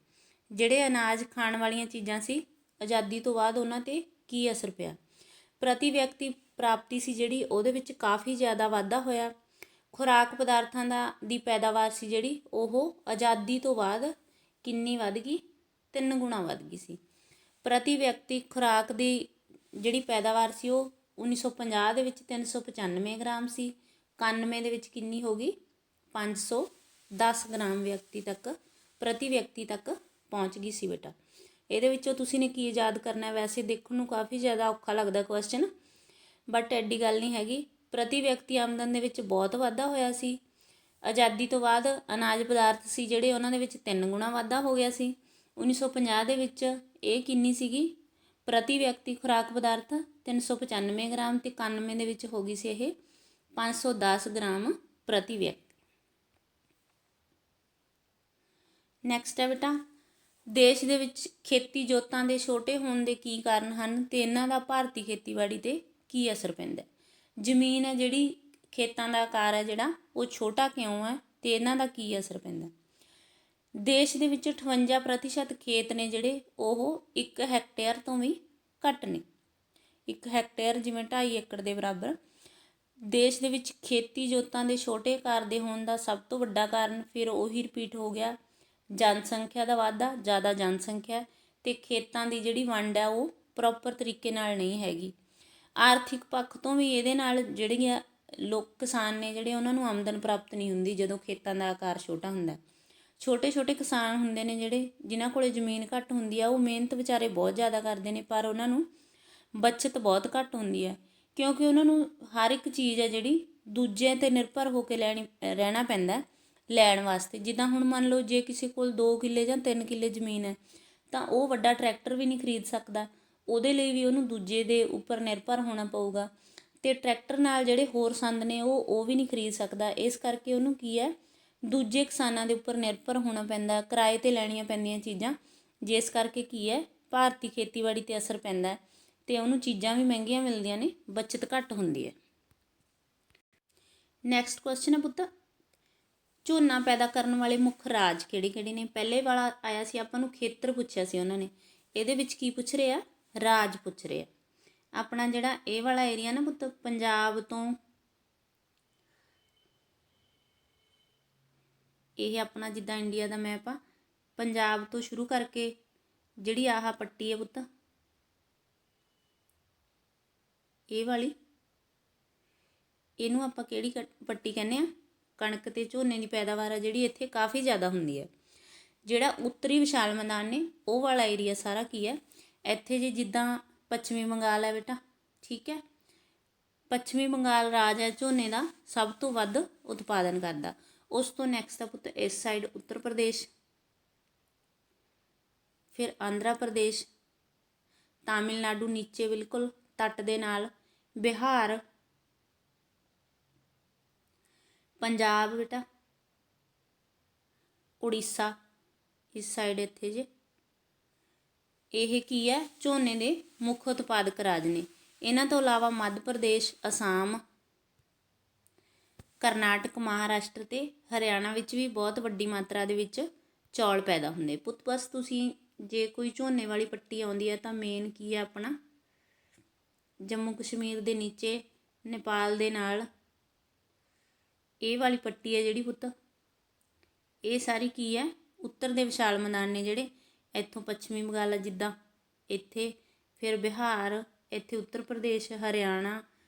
ਜਿਹੜੇ ਅਨਾਜ ਖਾਣ ਵਾਲੀਆਂ ਚੀਜ਼ਾਂ ਸੀ, ਆਜ਼ਾਦੀ ਤੋਂ ਬਾਅਦ ਉਹਨਾਂ 'ਤੇ ਕੀ ਅਸਰ ਪਿਆ? ਪ੍ਰਤੀ ਵਿਅਕਤੀ ਪ੍ਰਾਪਤੀ ਸੀ ਜਿਹੜੀ, ਉਹਦੇ ਵਿੱਚ ਕਾਫੀ ਜ਼ਿਆਦਾ ਵਾਧਾ ਹੋਇਆ। ਖੁਰਾਕ ਪਦਾਰਥਾਂ ਦੀ ਪੈਦਾਵਾਰ ਸੀ ਜਿਹੜੀ, ਉਹ ਆਜ਼ਾਦੀ ਤੋਂ ਬਾਅਦ ਕਿੰਨੀ ਵੱਧ ਗਈ? 3 ਗੁਣਾ ਵੱਧ ਗਈ ਸੀ। ਪ੍ਰਤੀ ਵਿਅਕਤੀ ਖੁਰਾਕ ਦੀ ਜਿਹੜੀ ਪੈਦਾਵਾਰ ਸੀ ਉਹ 1950 ਦੇ ਵਿੱਚ 395 ਗ੍ਰਾਮ ਸੀ, 91 ਦੇ ਵਿੱਚ ਕਿੰਨੀ ਹੋ ਗਈ? 510 ਗ੍ਰਾਮ ਪ੍ਰਤੀ ਵਿਅਕਤੀ ਤੱਕ ਪਹੁੰਚ ਗਈ ਸੀ ਬੇਟਾ। ਇਹਦੇ ਵਿੱਚੋਂ ਤੁਸੀਂ ਨੇ ਕੀ ਯਾਦ ਕਰਨਾ? ਵੈਸੇ ਦੇਖਣ ਨੂੰ ਕਾਫੀ ਜ਼ਿਆਦਾ ਔਖਾ ਲੱਗਦਾ ਕੁਐਸਚਨ, ਬਟ ਐਡੀ ਗੱਲ ਨਹੀਂ ਹੈਗੀ। ਪ੍ਰਤੀ ਵਿਅਕਤੀ ਆਮਦਨ ਦੇ ਵਿੱਚ ਬਹੁਤ ਵਾਧਾ ਹੋਇਆ ਸੀ। ਆਜ਼ਾਦੀ ਤੋਂ ਬਾਅਦ ਅਨਾਜ ਪਦਾਰਥ ਸੀ ਜਿਹੜੇ, ਉਹਨਾਂ ਦੇ ਵਿੱਚ 3 ਗੁਣਾ ਵਾਧਾ ਹੋ ਗਿਆ ਸੀ। 1950 ਦੇ ਵਿੱਚ ਇਹ ਕਿੰਨੀ ਸੀਗੀ ਪ੍ਰਤੀ ਵਿਅਕਤੀ ਖੁਰਾਕ ਪਦਾਰਥ? 395 ਗ੍ਰਾਮ, ਅਤੇ 91 ਦੇ ਵਿੱਚ ਹੋ ਗਈ ਸੀ ਇਹ 510 ਗ੍ਰਾਮ ਪ੍ਰਤੀ ਵਿਅਕਤੀ। ਨੈਕਸਟ ਹੈ ਬੇਟਾ, ਦੇਸ਼ ਦੇ ਵਿੱਚ ਖੇਤੀ ਜੋਤਾਂ ਦੇ ਛੋਟੇ ਹੋਣ ਦੇ ਕੀ ਕਾਰਨ ਹਨ ਅਤੇ ਇਹਨਾਂ ਦਾ ਭਾਰਤੀ ਖੇਤੀਬਾੜੀ 'ਤੇ ਕੀ ਅਸਰ ਪੈਂਦਾ? ਜ਼ਮੀਨ ਹੈ ਜਿਹੜੀ, ਖੇਤਾਂ ਦਾ ਆਕਾਰ ਹੈ ਜਿਹੜਾ, ਉਹ ਛੋਟਾ ਕਿਉਂ ਹੈ ਅਤੇ ਇਹਨਾਂ ਦਾ ਕੀ ਅਸਰ ਪੈਂਦਾ? ਦੇਸ਼ ਦੇ ਵਿੱਚ 58% ਖੇਤ ਨੇ ਜਿਹੜੇ, ਉਹ 1 ਹੈਕਟੇਅਰ ਤੋਂ ਵੀ ਘੱਟ ਨੇ। 1 ਹੈਕਟੇਅਰ ਜਿਵੇਂ 2.5 ਏਕੜ ਦੇ ਬਰਾਬਰ। ਦੇਸ਼ ਦੇ ਵਿੱਚ ਖੇਤੀ ਜੋਤਾਂ ਦੇ ਛੋਟੇ ਆਕਾਰ ਦੇ ਹੋਣ ਦਾ ਸਭ ਤੋਂ ਵੱਡਾ ਕਾਰਨ ਫਿਰ ਉਹੀ ਰਿਪੀਟ ਹੋ ਗਿਆ, ਜਨਸੰਖਿਆ ਦਾ ਵਾਧਾ, ਜ਼ਿਆਦਾ ਜਨਸੰਖਿਆ, ਅਤੇ ਖੇਤਾਂ ਦੀ ਜਿਹੜੀ ਵੰਡ ਹੈ ਉਹ ਪ੍ਰੋਪਰ ਤਰੀਕੇ ਨਾਲ ਨਹੀਂ ਹੈਗੀ। ਆਰਥਿਕ ਪੱਖ ਤੋਂ ਵੀ ਇਹਦੇ ਨਾਲ ਜਿਹੜੀਆਂ ਕਿਸਾਨ ਨੇ ਜਿਹੜੇ, ਉਹਨਾਂ ਨੂੰ ਆਮਦਨ ਪ੍ਰਾਪਤ ਨਹੀਂ ਹੁੰਦੀ ਜਦੋਂ ਖੇਤਾਂ ਦਾ ਆਕਾਰ ਛੋਟਾ ਹੁੰਦਾ। ਛੋਟੇ ਛੋਟੇ ਕਿਸਾਨ ਹੁੰਦੇ ਨੇ ਜਿਹੜੇ, ਜਿਨ੍ਹਾਂ ਕੋਲ ਜ਼ਮੀਨ ਘੱਟ ਹੁੰਦੀ ਆ, ਉਹ ਮਿਹਨਤ ਵਿਚਾਰੇ ਬਹੁਤ ਜ਼ਿਆਦਾ ਕਰਦੇ ਨੇ, ਪਰ ਉਹਨਾਂ ਨੂੰ ਬੱਚਤ ਬਹੁਤ ਘੱਟ ਹੁੰਦੀ ਹੈ, ਕਿਉਂਕਿ ਉਹਨਾਂ ਨੂੰ ਹਰ ਇੱਕ ਚੀਜ਼ ਹੈ ਜਿਹੜੀ ਦੂਜਿਆਂ 'ਤੇ ਨਿਰਭਰ ਹੋ ਕੇ ਰਹਿਣਾ ਪੈਂਦਾ ਲੈਣ ਵਾਸਤੇ। ਜਿੱਦਾਂ ਹੁਣ ਮੰਨ ਲਓ ਜੇ ਕਿਸੇ ਕੋਲ 2 ਕਿੱਲੇ ਜਾਂ 3 ਕਿੱਲੇ ਜ਼ਮੀਨ ਹੈ, ਤਾਂ ਉਹ ਵੱਡਾ ਟਰੈਕਟਰ ਵੀ ਨਹੀਂ ਖਰੀਦ ਸਕਦਾ, ਉਹਦੇ ਲਈ ਵੀ ਉਹਨੂੰ ਦੂਜੇ ਦੇ ਉੱਪਰ ਨਿਰਭਰ ਹੋਣਾ ਪਊਗਾ, ਅਤੇ ਟਰੈਕਟਰ ਨਾਲ ਜਿਹੜੇ ਹੋਰ ਸੰਦ ਨੇ ਉਹ ਵੀ ਨਹੀਂ ਖਰੀਦ ਸਕਦਾ। ਇਸ ਕਰਕੇ ਉਹਨੂੰ ਕੀ ਹੈ, ਦੂਜੇ ਕਿਸਾਨਾਂ ਦੇ ਉੱਪਰ ਨਿਰਭਰ ਹੋਣਾ ਪੈਂਦਾ, ਕਿਰਾਏ 'ਤੇ ਲੈਣੀਆਂ ਪੈਂਦੀਆਂ ਚੀਜ਼ਾਂ, ਜਿਸ ਕਰਕੇ ਕੀ ਹੈ, ਭਾਰਤੀ ਖੇਤੀਬਾੜੀ 'ਤੇ ਅਸਰ ਪੈਂਦਾ ਅਤੇ ਉਹਨੂੰ ਚੀਜ਼ਾਂ ਵੀ ਮਹਿੰਗੀਆਂ ਮਿਲਦੀਆਂ ਨੇ, ਬੱਚਤ ਘੱਟ ਹੁੰਦੀ ਹੈ। ਨੈਕਸਟ ਕੁਐਸਚਨ ਹੈ ਪੁੱਤ, ਝੋਨਾ ਪੈਦਾ ਕਰਨ ਵਾਲੇ ਮੁੱਖ ਰਾਜ ਕਿਹੜੇ ਕਿਹੜੇ ਨੇ? ਪਹਿਲੇ ਵਾਲਾ ਆਇਆ ਸੀ ਆਪਾਂ ਨੂੰ ਖੇਤਰ ਪੁੱਛਿਆ ਸੀ ਉਹਨਾਂ ਨੇ, ਇਹਦੇ ਵਿੱਚ ਕੀ ਪੁੱਛ ਰਹੇ ਆ? ਰਾਜ ਪੁੱਛ ਰਹੇ ਆ। ਆਪਣਾ ਜਿਹੜਾ ਇਹ ਵਾਲਾ ਏਰੀਆ ਨਾ ਪੁੱਤ, ਪੰਜਾਬ ਤੋਂ ਇਹ ਆਪਣਾ ਜਿੱਦਾਂ ਇੰਡੀਆ ਦਾ ਮੈਪ ਆ, ਪੰਜਾਬ ਤੋਂ ਸ਼ੁਰੂ ਕਰਕੇ ਜਿਹੜੀ ਆਹ ਪੱਟੀ ਹੈ ਪੁੱਤ, ਇਹ ਵਾਲੀ, ਇਹਨੂੰ ਆਪਾਂ ਕਿਹੜੀ ਪੱਟੀ ਕਹਿੰਦੇ ਆ? ਕਣਕ ਅਤੇ ਝੋਨੇ ਦੀ ਪੈਦਾਵਾਰ ਆ ਜਿਹੜੀ ਇੱਥੇ ਕਾਫੀ ਜ਼ਿਆਦਾ ਹੁੰਦੀ ਹੈ। ਜਿਹੜਾ ਉੱਤਰੀ ਵਿਸ਼ਾਲ ਮੈਦਾਨ ਨੇ ਉਹ ਵਾਲਾ ਏਰੀਆ ਸਾਰਾ ਕੀ ਹੈ, ਇੱਥੇ ਜੇ ਜਿੱਦਾਂ ਪੱਛਮੀ ਬੰਗਾਲ ਹੈ ਬੇਟਾ, ਠੀਕ ਹੈ, ਪੱਛਮੀ ਬੰਗਾਲ ਰਾਜ ਹੈ ਝੋਨੇ ਦਾ ਸਭ ਤੋਂ ਵੱਧ ਉਤਪਾਦਨ ਕਰਦਾ। ਉਸ ਤੋਂ ਨੈਕਸਟ ਆ ਪੁੱਤ ਇਸ ਸਾਈਡ ਉੱਤਰ ਪ੍ਰਦੇਸ਼, ਫਿਰ ਆਂਧਰਾ ਪ੍ਰਦੇਸ਼, ਤਾਮਿਲਨਾਡੂ ਨੀਚੇ ਬਿਲਕੁਲ ਤੱਟ ਦੇ ਨਾਲ, ਬਿਹਾਰ, ਪੰਜਾਬ ਬੇਟਾ, ਉੜੀਸਾ ਇਸ ਸਾਈਡ ਇੱਥੇ ਜੇ, ਇਹ ਕੀ ਹੈ, ਝੋਨੇ ਦੇ ਮੁੱਖ ਉਤਪਾਦਕ ਰਾਜ ਨੇ। ਇਹਨਾਂ ਤੋਂ ਇਲਾਵਾ ਮੱਧ ਪ੍ਰਦੇਸ਼, ਅਸਾਮ, ਕਰਨਾਟਕ, ਮਹਾਰਾਸ਼ਟਰ ਅਤੇ ਹਰਿਆਣਾ ਵਿੱਚ ਵੀ ਬਹੁਤ ਵੱਡੀ ਮਾਤਰਾ ਦੇ ਵਿੱਚ ਚੌਲ ਪੈਦਾ ਹੁੰਦੇ। ਪੁੱਤ ਬਸ ਤੁਸੀਂ ਜੇ ਕੋਈ ਝੋਨੇ ਵਾਲੀ ਪੱਟੀ ਆਉਂਦੀ ਹੈ ਤਾਂ ਮੇਨ ਕੀ ਹੈ ਆਪਣਾ ਜੰਮੂ ਕਸ਼ਮੀਰ ਦੇ ਨੀਚੇ ਨੇਪਾਲ ਦੇ ਨਾਲ ਇਹ ਵਾਲੀ ਪੱਟੀ ਹੈ ਜਿਹੜੀ ਪੁੱਤ, ਇਹ ਸਾਰੀ ਕੀ ਹੈ, ਉੱਤਰ ਦੇ ਵਿਸ਼ਾਲ ਮੈਦਾਨ ਨੇ ਜਿਹੜੇ, ਇੱਥੋਂ ਪੱਛਮੀ ਬੰਗਾਲ ਜਿੱਦਾਂ ਇੱਥੇ, ਫਿਰ ਬਿਹਾਰ, ਇੱਥੇ ਉੱਤਰ ਪ੍ਰਦੇਸ਼, ਹਰਿਆਣਾ,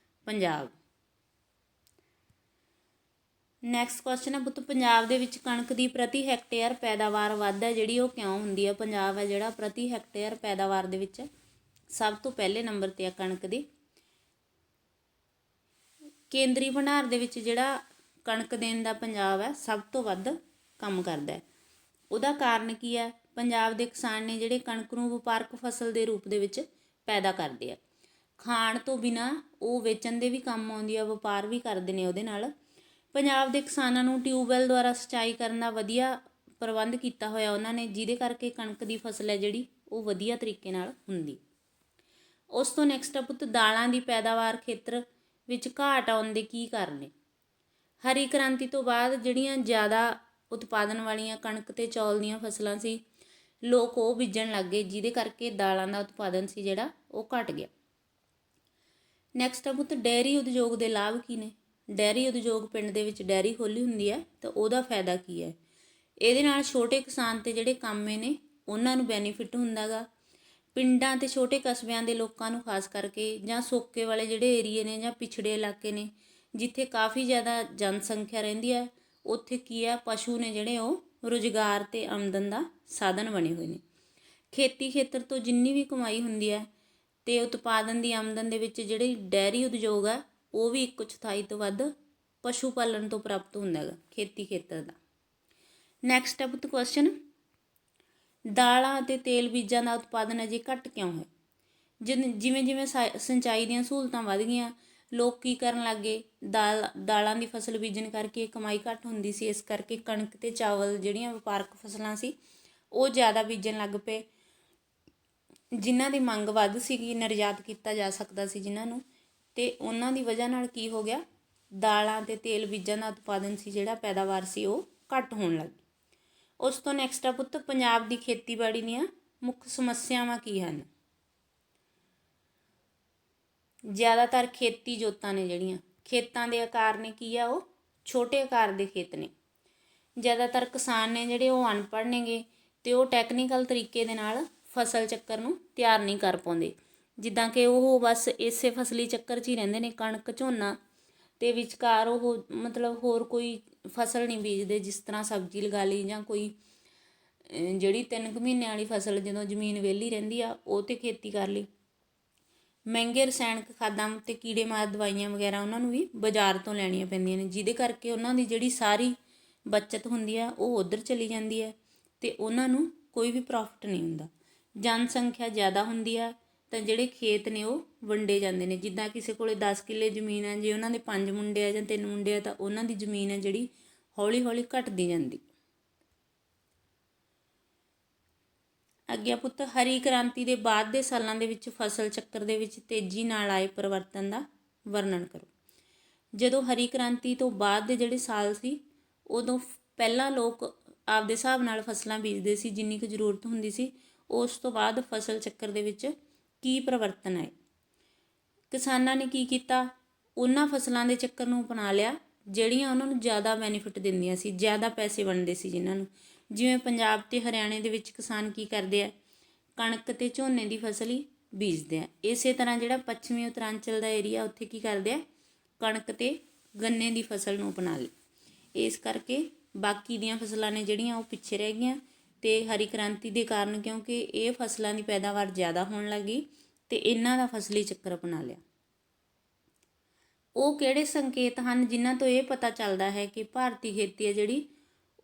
ਪੰਜਾਬ। ਨੈਕਸਟ ਕੁਐਸਚਨ ਹੈ ਪੁੱਤ, ਪੰਜਾਬ ਦੇ ਵਿੱਚ ਕਣਕ ਦੀ ਪ੍ਰਤੀ ਹੈਕਟੇਅਰ ਪੈਦਾਵਾਰ ਵੱਧ ਹੈ ਜਿਹੜੀ, ਉਹ ਕਿਉਂ ਹੁੰਦੀ ਹੈ? ਪੰਜਾਬ ਹੈ ਜਿਹੜਾ ਪ੍ਰਤੀ ਹੈਕਟੇਅਰ ਪੈਦਾਵਾਰ ਦੇ ਵਿੱਚ ਸਭ ਤੋਂ ਪਹਿਲੇ ਨੰਬਰ 'ਤੇ ਆ ਕਣਕ ਦੀ। ਕੇਂਦਰੀ ਭੰਡਾਰ ਦੇ ਵਿੱਚ ਜਿਹੜਾ ਕਣਕ ਦੇਣ ਦਾ ਪੰਜਾਬ ਹੈ ਸਭ ਤੋਂ ਵੱਧ ਕੰਮ ਕਰਦਾ ਹੈ। ਉਹਦਾ ਕਾਰਨ ਕੀ ਹੈ? ਪੰਜਾਬ ਦੇ ਕਿਸਾਨ ਨੇ ਜਿਹੜੇ ਕਣਕ ਨੂੰ ਵਪਾਰਕ ਫਸਲ ਦੇ ਰੂਪ ਦੇ ਵਿੱਚ ਪੈਦਾ ਕਰਦੇ ਆ। ਖਾਣ ਤੋਂ ਬਿਨਾਂ ਉਹ ਵੇਚਣ ਦੇ ਵੀ ਕੰਮ ਆਉਂਦੀ ਆ, ਵਪਾਰ ਵੀ ਕਰਦੇ ਨੇ ਉਹਦੇ ਨਾਲ। ਪੰਜਾਬ ਦੇ ਕਿਸਾਨਾਂ ਨੂੰ ਟਿਊਬਵੈੱਲ ਦੁਆਰਾ ਸਿੰਚਾਈ ਕਰਨ ਦਾ ਵਧੀਆ ਪ੍ਰਬੰਧ ਕੀਤਾ ਹੋਇਆ ਉਹਨਾਂ ਨੇ, ਜਿਹਦੇ ਕਰਕੇ ਕਣਕ ਦੀ ਫਸਲ ਹੈ ਜਿਹੜੀ ਉਹ ਵਧੀਆ ਤਰੀਕੇ ਨਾਲ ਹੁੰਦੀ। ਉਸ ਤੋਂ ਨੈਕਸਟ ਆ ਪੁੱਤ, ਦਾਲਾਂ ਦੀ ਪੈਦਾਵਾਰ ਖੇਤਰ ਵਿੱਚ ਘਾਟ ਆਉਣ ਦੇ ਕੀ ਕਾਰਨ ਨੇ? ਹਰੀ ਕ੍ਰਾਂਤੀ ਤੋਂ ਬਾਅਦ ਜਿਹੜੀਆਂ ਜ਼ਿਆਦਾ ਉਤਪਾਦਨ ਵਾਲੀਆਂ ਕਣਕ ਅਤੇ ਚੌਲ ਦੀਆਂ ਫਸਲਾਂ ਸੀ, ਲੋਕ ਉਹ ਬੀਜਣ ਲੱਗ ਗਏ, ਜਿਹਦੇ ਕਰਕੇ ਦਾਲਾਂ ਦਾ ਉਤਪਾਦਨ ਸੀ ਜਿਹੜਾ ਉਹ ਘਟ ਗਿਆ। ਨੈਕਸਟ ਆ ਪੁੱਤ, ਡੇਅਰੀ ਉਦਯੋਗ ਦੇ ਲਾਭ ਕੀ ਨੇ? ਡੇਅਰੀ ਉਦਯੋਗ, ਪਿੰਡ ਦੇ ਵਿੱਚ ਡੇਅਰੀ ਖੋਲ੍ਹੀ ਹੁੰਦੀ ਹੈ ਤਾਂ ਉਹਦਾ ਫਾਇਦਾ ਕੀ ਹੈ? ਇਹਦੇ ਨਾਲ ਛੋਟੇ ਕਿਸਾਨ ਅਤੇ ਜਿਹੜੇ ਕਾਮੇ ਨੇ ਉਹਨਾਂ ਨੂੰ ਬੈਨੀਫਿਟ ਹੁੰਦਾ ਗਾ। ਪਿੰਡਾਂ ਅਤੇ ਛੋਟੇ ਕਸਬਿਆਂ ਦੇ ਲੋਕਾਂ ਨੂੰ ਖਾਸ ਕਰਕੇ, ਜਾਂ ਸੋਕੇ ਵਾਲੇ ਜਿਹੜੇ ਏਰੀਏ ਨੇ ਜਾਂ ਪਿਛੜੇ ਇਲਾਕੇ ਨੇ ਜਿੱਥੇ ਕਾਫੀ ਜ਼ਿਆਦਾ ਜਨਸੰਖਿਆ ਰਹਿੰਦੀ ਹੈ, ਉੱਥੇ ਕੀ ਆ, ਪਸ਼ੂ ਨੇ ਜਿਹੜੇ ਉਹ ਰੁਜ਼ਗਾਰ ਅਤੇ ਆਮਦਨ ਦਾ ਸਾਧਨ ਬਣੇ ਹੋਏ ਨੇ। ਖੇਤੀ ਖੇਤਰ ਤੋਂ ਜਿੰਨੀ ਵੀ ਕਮਾਈ ਹੁੰਦੀ ਹੈ ਅਤੇ ਉਤਪਾਦਨ ਦੀ ਆਮਦਨ ਦੇ ਵਿੱਚ ਜਿਹੜੀ ਡੇਅਰੀ ਉਦਯੋਗ ਆ ਉਹ ਵੀ 1/4 ਤੋਂ ਵੱਧ ਪਸ਼ੂ ਪਾਲਣ ਤੋਂ ਪ੍ਰਾਪਤ ਹੁੰਦਾ ਹੈਗਾ, ਖੇਤੀ ਖੇਤਰ ਦਾ। ਨੈਕਸਟ ਹੈ ਪੁੱਤ ਕੁਐਸਚਨ, ਦਾਲਾਂ ਅਤੇ ਤੇਲ ਬੀਜਾਂ ਦਾ ਉਤਪਾਦਨ ਅਜੇ ਘੱਟ ਕਿਉਂ ਹੈ? ਜਿਵੇਂ ਜਿਵੇਂ ਸਿੰਚਾਈ ਦੀਆਂ ਸਹੂਲਤਾਂ ਵੱਧ ਗਈਆਂ, ਲੋਕ ਕੀ ਕਰਨ ਲੱਗ ਗਏ, ਦਾਲਾਂ ਦੀ ਫਸਲ ਬੀਜਣ ਕਰਕੇ ਕਮਾਈ ਘੱਟ ਹੁੰਦੀ ਸੀ, ਇਸ ਕਰਕੇ ਕਣਕ ਅਤੇ ਚਾਵਲ ਜਿਹੜੀਆਂ ਵਪਾਰਕ ਫਸਲਾਂ ਸੀ ਉਹ ਜ਼ਿਆਦਾ ਬੀਜਣ ਲੱਗ ਪਏ, ਜਿਨ੍ਹਾਂ ਦੀ ਮੰਗ ਵੱਧ ਸੀਗੀ, ਨਿਰਯਾਤ ਕੀਤਾ ਜਾ ਸਕਦਾ ਸੀ ਜਿਨ੍ਹਾਂ ਨੂੰ, ਅਤੇ ਉਹਨਾਂ ਦੀ ਵਜ੍ਹਾ ਨਾਲ ਕੀ ਹੋ ਗਿਆ, ਦਾਲਾਂ ਅਤੇ ਤੇਲ ਬੀਜਾਂ ਦਾ ਉਤਪਾਦਨ ਸੀ ਜਿਹੜਾ ਪੈਦਾਵਾਰ ਸੀ ਉਹ ਘੱਟ ਹੋਣ ਲੱਗ ਗਈ। ਉਸ ਤੋਂ ਨੈਕਸਟ ਆ ਪੁੱਤ, ਪੰਜਾਬ ਦੀ ਖੇਤੀਬਾੜੀ ਦੀਆਂ ਮੁੱਖ ਸਮੱਸਿਆਵਾਂ ਕੀ ਹਨ? ਜ਼ਿਆਦਾਤਰ ਖੇਤੀ ਜੋਤਾਂ ਨੇ ਜਿਹੜੀਆਂ, ਖੇਤਾਂ ਦੇ ਆਕਾਰ ਨੇ ਕੀ ਆ, ਉਹ ਛੋਟੇ ਆਕਾਰ ਦੇ ਖੇਤ ਨੇ। ਜ਼ਿਆਦਾਤਰ ਕਿਸਾਨ ਨੇ ਜਿਹੜੇ ਉਹ ਅਨਪੜ੍ਹ ਨੇਗੇ ਅਤੇ ਉਹ ਟੈਕਨੀਕਲ ਤਰੀਕੇ ਦੇ ਨਾਲ ਫਸਲ ਚੱਕਰ ਨੂੰ ਤਿਆਰ ਨਹੀਂ ਕਰ ਪਾਉਂਦੇ, ਜਿੱਦਾਂ ਕਿ ਉਹ ਬਸ ਇਸੇ ਫਸਲੀ ਚੱਕਰ 'ਚ ਹੀ ਰਹਿੰਦੇ ਨੇ, ਕਣਕ ਝੋਨਾ ਅਤੇ ਵਿਚਕਾਰ ਉਹ ਮਤਲਬ ਹੋਰ ਕੋਈ ਫਸਲ ਨਹੀਂ ਬੀਜਦੇ, ਜਿਸ ਤਰ੍ਹਾਂ ਸਬਜ਼ੀ ਲਗਾ ਲਈ ਜਾਂ ਕੋਈ ਜਿਹੜੀ 3 ਕੁ ਮਹੀਨਿਆਂ ਵਾਲੀ ਫਸਲ ਜਦੋਂ ਜ਼ਮੀਨ ਵਿਹਲੀ ਰਹਿੰਦੀ ਆ ਉਹ 'ਤੇ ਖੇਤੀ ਕਰ ਲਈ। ਮਹਿੰਗੇ ਰਸਾਇਣਿਕ ਖਾਦਾਂ ਅਤੇ ਕੀੜੇ ਮਾਰ ਦਵਾਈਆਂ ਵਗੈਰਾ ਉਹਨਾਂ ਨੂੰ ਵੀ ਬਾਜ਼ਾਰ ਤੋਂ ਲੈਣੀਆਂ ਪੈਂਦੀਆਂ ਨੇ, ਜਿਹਦੇ ਕਰਕੇ ਉਹਨਾਂ ਦੀ ਜਿਹੜੀ ਸਾਰੀ ਬੱਚਤ ਹੁੰਦੀ ਆ ਉਹ ਉੱਧਰ ਚਲੀ ਜਾਂਦੀ ਹੈ ਅਤੇ ਉਹਨਾਂ ਨੂੰ ਕੋਈ ਵੀ ਪ੍ਰੋਫਿਟ ਨਹੀਂ ਹੁੰਦਾ। ਜਨਸੰਖਿਆ ਜ਼ਿਆਦਾ ਹੁੰਦੀ ਆ ਤਾਂ ਜਿਹੜੇ ਖੇਤ ਨੇ ਉਹ ਵੰਡੇ ਜਾਂਦੇ ਨੇ, ਜਿੱਦਾਂ ਕਿਸੇ ਕੋਲ 10 ਕਿੱਲੇ ਜ਼ਮੀਨ ਹੈ, ਜੇ ਉਹਨਾਂ ਦੇ 5 ਮੁੰਡੇ ਆ ਜਾਂ 3 ਮੁੰਡੇ ਆ ਤਾਂ ਉਹਨਾਂ ਦੀ ਜ਼ਮੀਨ ਹੈ ਜਿਹੜੀ ਹੌਲੀ ਹੌਲੀ ਘਟਦੀ ਜਾਂਦੀ। ਅੱਗੇ ਪੁੱਤ, ਹਰੀ ਕ੍ਰਾਂਤੀ ਦੇ ਬਾਅਦ ਦੇ ਸਾਲਾਂ ਦੇ ਵਿੱਚ ਫਸਲ ਚੱਕਰ ਦੇ ਵਿੱਚ ਤੇਜ਼ੀ ਨਾਲ ਆਏ ਪਰਿਵਰਤਨ ਦਾ ਵਰਣਨ ਕਰੋ। ਜਦੋਂ ਹਰੀ ਕ੍ਰਾਂਤੀ ਤੋਂ ਬਾਅਦ ਦੇ ਜਿਹੜੇ ਸਾਲ ਸੀ, ਉਦੋਂ ਪਹਿਲਾਂ ਲੋਕ ਆਪਦੇ ਹਿਸਾਬ ਨਾਲ ਫਸਲਾਂ ਬੀਜਦੇ ਸੀ ਜਿੰਨੀ ਕੁ ਜ਼ਰੂਰਤ ਹੁੰਦੀ ਸੀ। ਉਸ ਤੋਂ ਬਾਅਦ ਫਸਲ ਚੱਕਰ ਦੇ ਵਿੱਚ ਕੀ ਪਰਿਵਰਤਨ ਆਏ? ਕਿਸਾਨਾਂ ਨੇ ਕੀ ਕੀਤਾ, ਉਹਨਾਂ ਫਸਲਾਂ ਦੇ ਚੱਕਰ ਨੂੰ ਅਪਣਾ ਲਿਆ ਜਿਹੜੀਆਂ ਉਹਨਾਂ ਨੂੰ ਜ਼ਿਆਦਾ ਬੈਨੀਫਿਟ ਦਿੰਦੀਆਂ ਸੀ, ਜ਼ਿਆਦਾ ਪੈਸੇ ਬਣਦੇ ਸੀ ਜਿਨ੍ਹਾਂ ਨੂੰ। ਜਿਵੇਂ ਪੰਜਾਬ ਅਤੇ ਹਰਿਆਣੇ ਦੇ ਵਿੱਚ ਕਿਸਾਨ ਕੀ ਕਰਦੇ ਆ, ਕਣਕ ਅਤੇ ਝੋਨੇ ਦੀ ਫਸਲ ਹੀ ਬੀਜਦੇ ਆ। ਇਸੇ ਤਰ੍ਹਾਂ ਜਿਹੜਾ ਪੱਛਮੀ ਉੱਤਰਾਂਚਲ ਦਾ ਏਰੀਆ, ਉੱਥੇ ਕੀ ਕਰਦੇ ਆ, ਕਣਕ ਅਤੇ ਗੰਨੇ ਦੀ ਫਸਲ ਨੂੰ ਅਪਣਾ ਲਈ। ਇਸ ਕਰਕੇ ਬਾਕੀ ਦੀਆਂ ਫਸਲਾਂ ਨੇ ਜਿਹੜੀਆਂ ਉਹ ਪਿੱਛੇ ਰਹਿ ਗਈਆਂ, ਅਤੇ ਹਰੀ ਕ੍ਰਾਂਤੀ ਦੇ ਕਾਰਨ ਕਿਉਂਕਿ ਇਹ ਫਸਲਾਂ ਦੀ ਪੈਦਾਵਾਰ ਜ਼ਿਆਦਾ ਹੋਣ ਲੱਗੀ ਅਤੇ ਇਹਨਾਂ ਦਾ ਫਸਲੀ ਚੱਕਰ ਅਪਣਾ ਲਿਆ। ਉਹ ਕਿਹੜੇ ਸੰਕੇਤ ਹਨ ਜਿਨ੍ਹਾਂ ਤੋਂ ਇਹ ਪਤਾ ਚੱਲਦਾ ਹੈ ਕਿ ਭਾਰਤੀ ਖੇਤੀ ਹੈ ਜਿਹੜੀ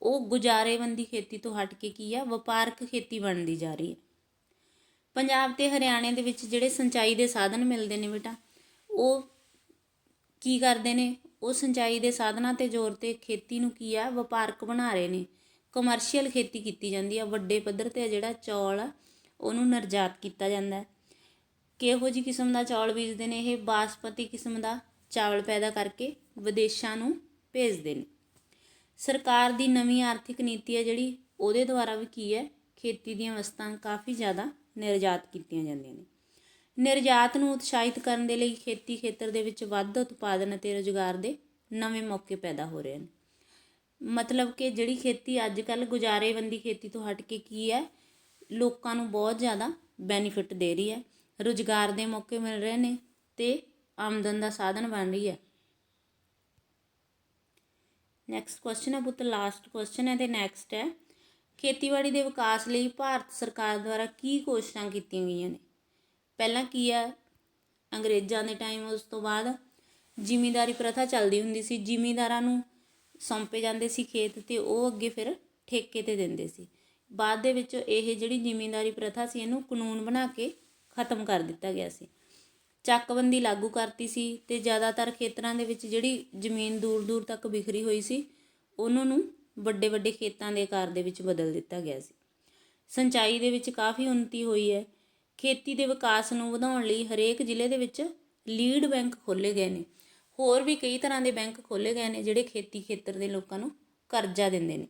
ਉਹ ਗੁਜ਼ਾਰੇਬੰਦੀ ਖੇਤੀ ਤੋਂ ਹਟ ਕੇ ਕੀ ਆ, ਵਪਾਰਕ ਖੇਤੀ ਬਣਦੀ ਜਾ ਰਹੀ ਹੈ? ਪੰਜਾਬ ਅਤੇ ਹਰਿਆਣੇ ਦੇ ਵਿੱਚ ਜਿਹੜੇ ਸਿੰਚਾਈ ਦੇ ਸਾਧਨ ਮਿਲਦੇ ਨੇ ਬੇਟਾ, ਉਹ ਕੀ ਕਰਦੇ ਨੇ, ਉਹ ਸਿੰਚਾਈ ਦੇ ਸਾਧਨਾਂ 'ਤੇ ਜ਼ੋਰ 'ਤੇ ਖੇਤੀ ਨੂੰ ਕੀ ਆ, ਵਪਾਰਕ ਬਣਾ ਰਹੇ ਨੇ। ਕਮਰਸ਼ੀਅਲ ਖੇਤੀ ਕੀਤੀ ਜਾਂਦੀ ਆ, ਵੱਡੇ ਪੱਧਰ 'ਤੇ ਜਿਹੜਾ ਚੌਲ ਆ ਉਹਨੂੰ ਨਿਰਯਾਤ ਕੀਤਾ ਜਾਂਦਾ ਹੈ। ਕਿਹੋ ਜਿਹੀ ਕਿਸਮ ਦਾ ਚੌਲ ਬੀਜਦੇ ਨੇ, ਇਹ ਬਾਸਮਤੀ ਕਿਸਮ ਦਾ ਚਾਵਲ ਪੈਦਾ ਕਰਕੇ ਵਿਦੇਸ਼ਾਂ ਨੂੰ ਭੇਜਦੇ ਨੇ। ਸਰਕਾਰ ਦੀ ਨਵੀਂ ਆਰਥਿਕ ਨੀਤੀ ਹੈ ਜਿਹੜੀ, ਉਹਦੇ ਦੁਆਰਾ ਵੀ ਕੀ ਹੈ, ਖੇਤੀ ਦੀਆਂ ਵਸਤਾਂ ਕਾਫੀ ਜ਼ਿਆਦਾ ਨਿਰਯਾਤ ਕੀਤੀਆਂ ਜਾਂਦੀਆਂ ਨੇ। ਨਿਰਯਾਤ ਨੂੰ ਉਤਸ਼ਾਹਿਤ ਕਰਨ ਦੇ ਲਈ ਖੇਤੀ ਖੇਤਰ ਦੇ ਵਿੱਚ ਵੱਧ ਉਤਪਾਦਨ ਅਤੇ ਰੁਜ਼ਗਾਰ ਦੇ ਨਵੇਂ ਮੌਕੇ ਪੈਦਾ ਹੋ ਰਹੇ ਨੇ। ਮਤਲਬ ਕਿ ਜਿਹੜੀ ਖੇਤੀ ਅੱਜ ਕੱਲ੍ਹ ਗੁਜ਼ਾਰੇਬੰਦੀ ਖੇਤੀ ਤੋਂ ਹਟ ਕੇ ਕੀ ਹੈ, ਲੋਕਾਂ ਨੂੰ ਬਹੁਤ ਜ਼ਿਆਦਾ ਬੈਨੀਫਿਟ ਦੇ ਰਹੀ ਹੈ, ਰੁਜ਼ਗਾਰ ਦੇ ਮੌਕੇ ਮਿਲ ਰਹੇ ਨੇ ਅਤੇ ਆਮਦਨ ਦਾ ਸਾਧਨ ਬਣ ਰਹੀ ਹੈ। ਨੈਕਸਟ ਕੁਐਸਚਨ ਹੈ ਪੁੱਤ, ਲਾਸਟ ਕੁਐਸਚਨ ਹੈ ਅਤੇ ਨੈਕਸਟ ਹੈ, ਖੇਤੀਬਾੜੀ ਦੇ ਵਿਕਾਸ ਲਈ ਭਾਰਤ ਸਰਕਾਰ ਦੁਆਰਾ ਕੀ ਕੋਸ਼ਿਸ਼ਾਂ ਕੀਤੀਆਂ ਗਈਆਂ ਨੇ? ਪਹਿਲਾਂ ਕੀ ਹੈ, ਅੰਗਰੇਜ਼ਾਂ ਦੇ ਟਾਈਮ, ਉਸ ਤੋਂ ਬਾਅਦ ਜ਼ਿਮੀਂਦਾਰੀ ਪ੍ਰਥਾ ਚੱਲਦੀ ਹੁੰਦੀ ਸੀ। ਜ਼ਿਮੀਂਦਾਰਾਂ ਨੂੰ ਸੌਂਪੇ ਜਾਂਦੇ ਸੀ ਖੇਤ ਅਤੇ ਉਹ ਅੱਗੇ ਫਿਰ ਠੇਕੇ 'ਤੇ ਦਿੰਦੇ ਸੀ। ਬਾਅਦ ਦੇ ਵਿੱਚ ਇਹ ਜਿਹੜੀ ਜ਼ਿਮੀਂਦਾਰੀ ਪ੍ਰਥਾ ਸੀ ਇਹਨੂੰ ਕਾਨੂੰਨ ਬਣਾ ਕੇ ਖ਼ਤਮ ਕਰ ਦਿੱਤਾ ਗਿਆ ਸੀ। ਚੱਕਬੰਦੀ ਲਾਗੂ ਕਰਤੀ ਸੀ ਅਤੇ ਜ਼ਿਆਦਾਤਰ ਖੇਤਰਾਂ ਦੇ ਵਿੱਚ ਜਿਹੜੀ ਜ਼ਮੀਨ ਦੂਰ ਦੂਰ ਤੱਕ ਬਿਖਰੀ ਹੋਈ ਸੀ ਉਹਨਾਂ ਨੂੰ ਵੱਡੇ ਵੱਡੇ ਖੇਤਾਂ ਦੇ ਆਕਾਰ ਦੇ ਵਿੱਚ ਬਦਲ ਦਿੱਤਾ ਗਿਆ ਸੀ। ਸਿੰਚਾਈ ਦੇ ਵਿੱਚ ਕਾਫੀ ਉੱਨਤੀ ਹੋਈ ਹੈ। ਖੇਤੀ ਦੇ ਵਿਕਾਸ ਨੂੰ ਵਧਾਉਣ ਲਈ ਹਰੇਕ ਜ਼ਿਲ੍ਹੇ ਦੇ ਵਿੱਚ ਲੀਡ ਬੈਂਕ ਖੋਲ੍ਹੇ ਗਏ ਨੇ। ਹੋਰ ਵੀ ਕਈ ਤਰ੍ਹਾਂ ਦੇ ਬੈਂਕ ਖੋਲ੍ਹੇ ਗਏ ਨੇ ਜਿਹੜੇ ਖੇਤੀ ਖੇਤਰ ਦੇ ਲੋਕਾਂ ਨੂੰ ਕਰਜ਼ਾ ਦਿੰਦੇ ਨੇ।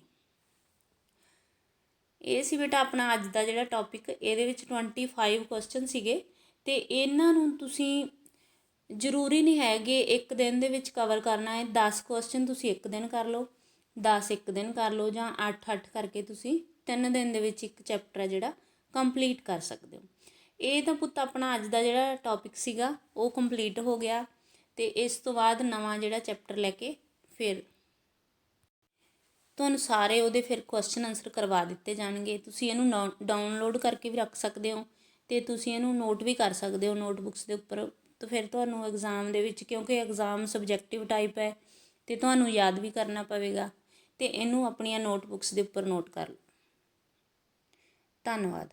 ਇਹ ਸੀ ਬੇਟਾ ਆਪਣਾ ਅੱਜ ਦਾ ਜਿਹੜਾ ਟੌਪਿਕ। ਇਹਦੇ ਵਿੱਚ 25 ਕੁਐਸਚਨ ਸੀਗੇ ਅਤੇ ਇਹਨਾਂ ਨੂੰ ਤੁਸੀਂ ਜ਼ਰੂਰੀ ਨਹੀਂ ਹੈਗੇ ਇੱਕ ਦਿਨ ਦੇ ਵਿੱਚ ਕਵਰ ਕਰਨਾ ਹੈ। 10 ਕੁਐਸਚਨ ਤੁਸੀਂ ਇੱਕ ਦਿਨ ਕਰ ਲਓ, 10 ਇੱਕ ਦਿਨ ਕਰ ਲਓ, ਜਾਂ 8-8 ਕਰਕੇ ਤੁਸੀਂ 3 ਦਿਨ ਦੇ ਵਿੱਚ ਇੱਕ ਚੈਪਟਰ ਹੈ ਜਿਹੜਾ ਕੰਪਲੀਟ ਕਰ ਸਕਦੇ ਹੋ। ਇਹ ਤਾਂ ਪੁੱਤ ਆਪਣਾ ਅੱਜ ਦਾ ਜਿਹੜਾ ਟੌਪਿਕ ਸੀਗਾ ਉਹ ਕੰਪਲੀਟ ਹੋ ਗਿਆ ਅਤੇ ਇਸ ਤੋਂ ਬਾਅਦ ਨਵਾਂ ਜਿਹੜਾ ਚੈਪਟਰ ਲੈ ਕੇ ਫਿਰ ਤੁਹਾਨੂੰ ਸਾਰੇ ਉਹਦੇ ਫਿਰ ਕੁਐਸਚਨ ਆਨਸਰ ਕਰਵਾ ਦਿੱਤੇ ਜਾਣਗੇ। ਤੁਸੀਂ ਇਹਨੂੰ ਡਾਊਨਲੋਡ ਕਰਕੇ ਵੀ ਰੱਖ ਸਕਦੇ ਹੋ ਅਤੇ ਤੁਸੀਂ ਇਹਨੂੰ ਨੋਟ ਵੀ ਕਰ ਸਕਦੇ ਹੋ ਨੋਟਬੁੱਕਸ ਦੇ ਉੱਪਰ। ਤਾਂ ਫਿਰ ਤੁਹਾਨੂੰ ਐਗਜ਼ਾਮ ਦੇ ਵਿੱਚ, ਕਿਉਂਕਿ ਐਗਜ਼ਾਮ ਸਬਜੈਕਟਿਵ ਟਾਈਪ ਹੈ ਅਤੇ ਤੁਹਾਨੂੰ ਯਾਦ ਵੀ ਕਰਨਾ ਪਵੇਗਾ, ਅਤੇ ਇਹਨੂੰ ਆਪਣੀਆਂ ਨੋਟਬੁੱਕਸ ਦੇ ਉੱਪਰ ਨੋਟ ਕਰ ਲਓ। ਧੰਨਵਾਦ।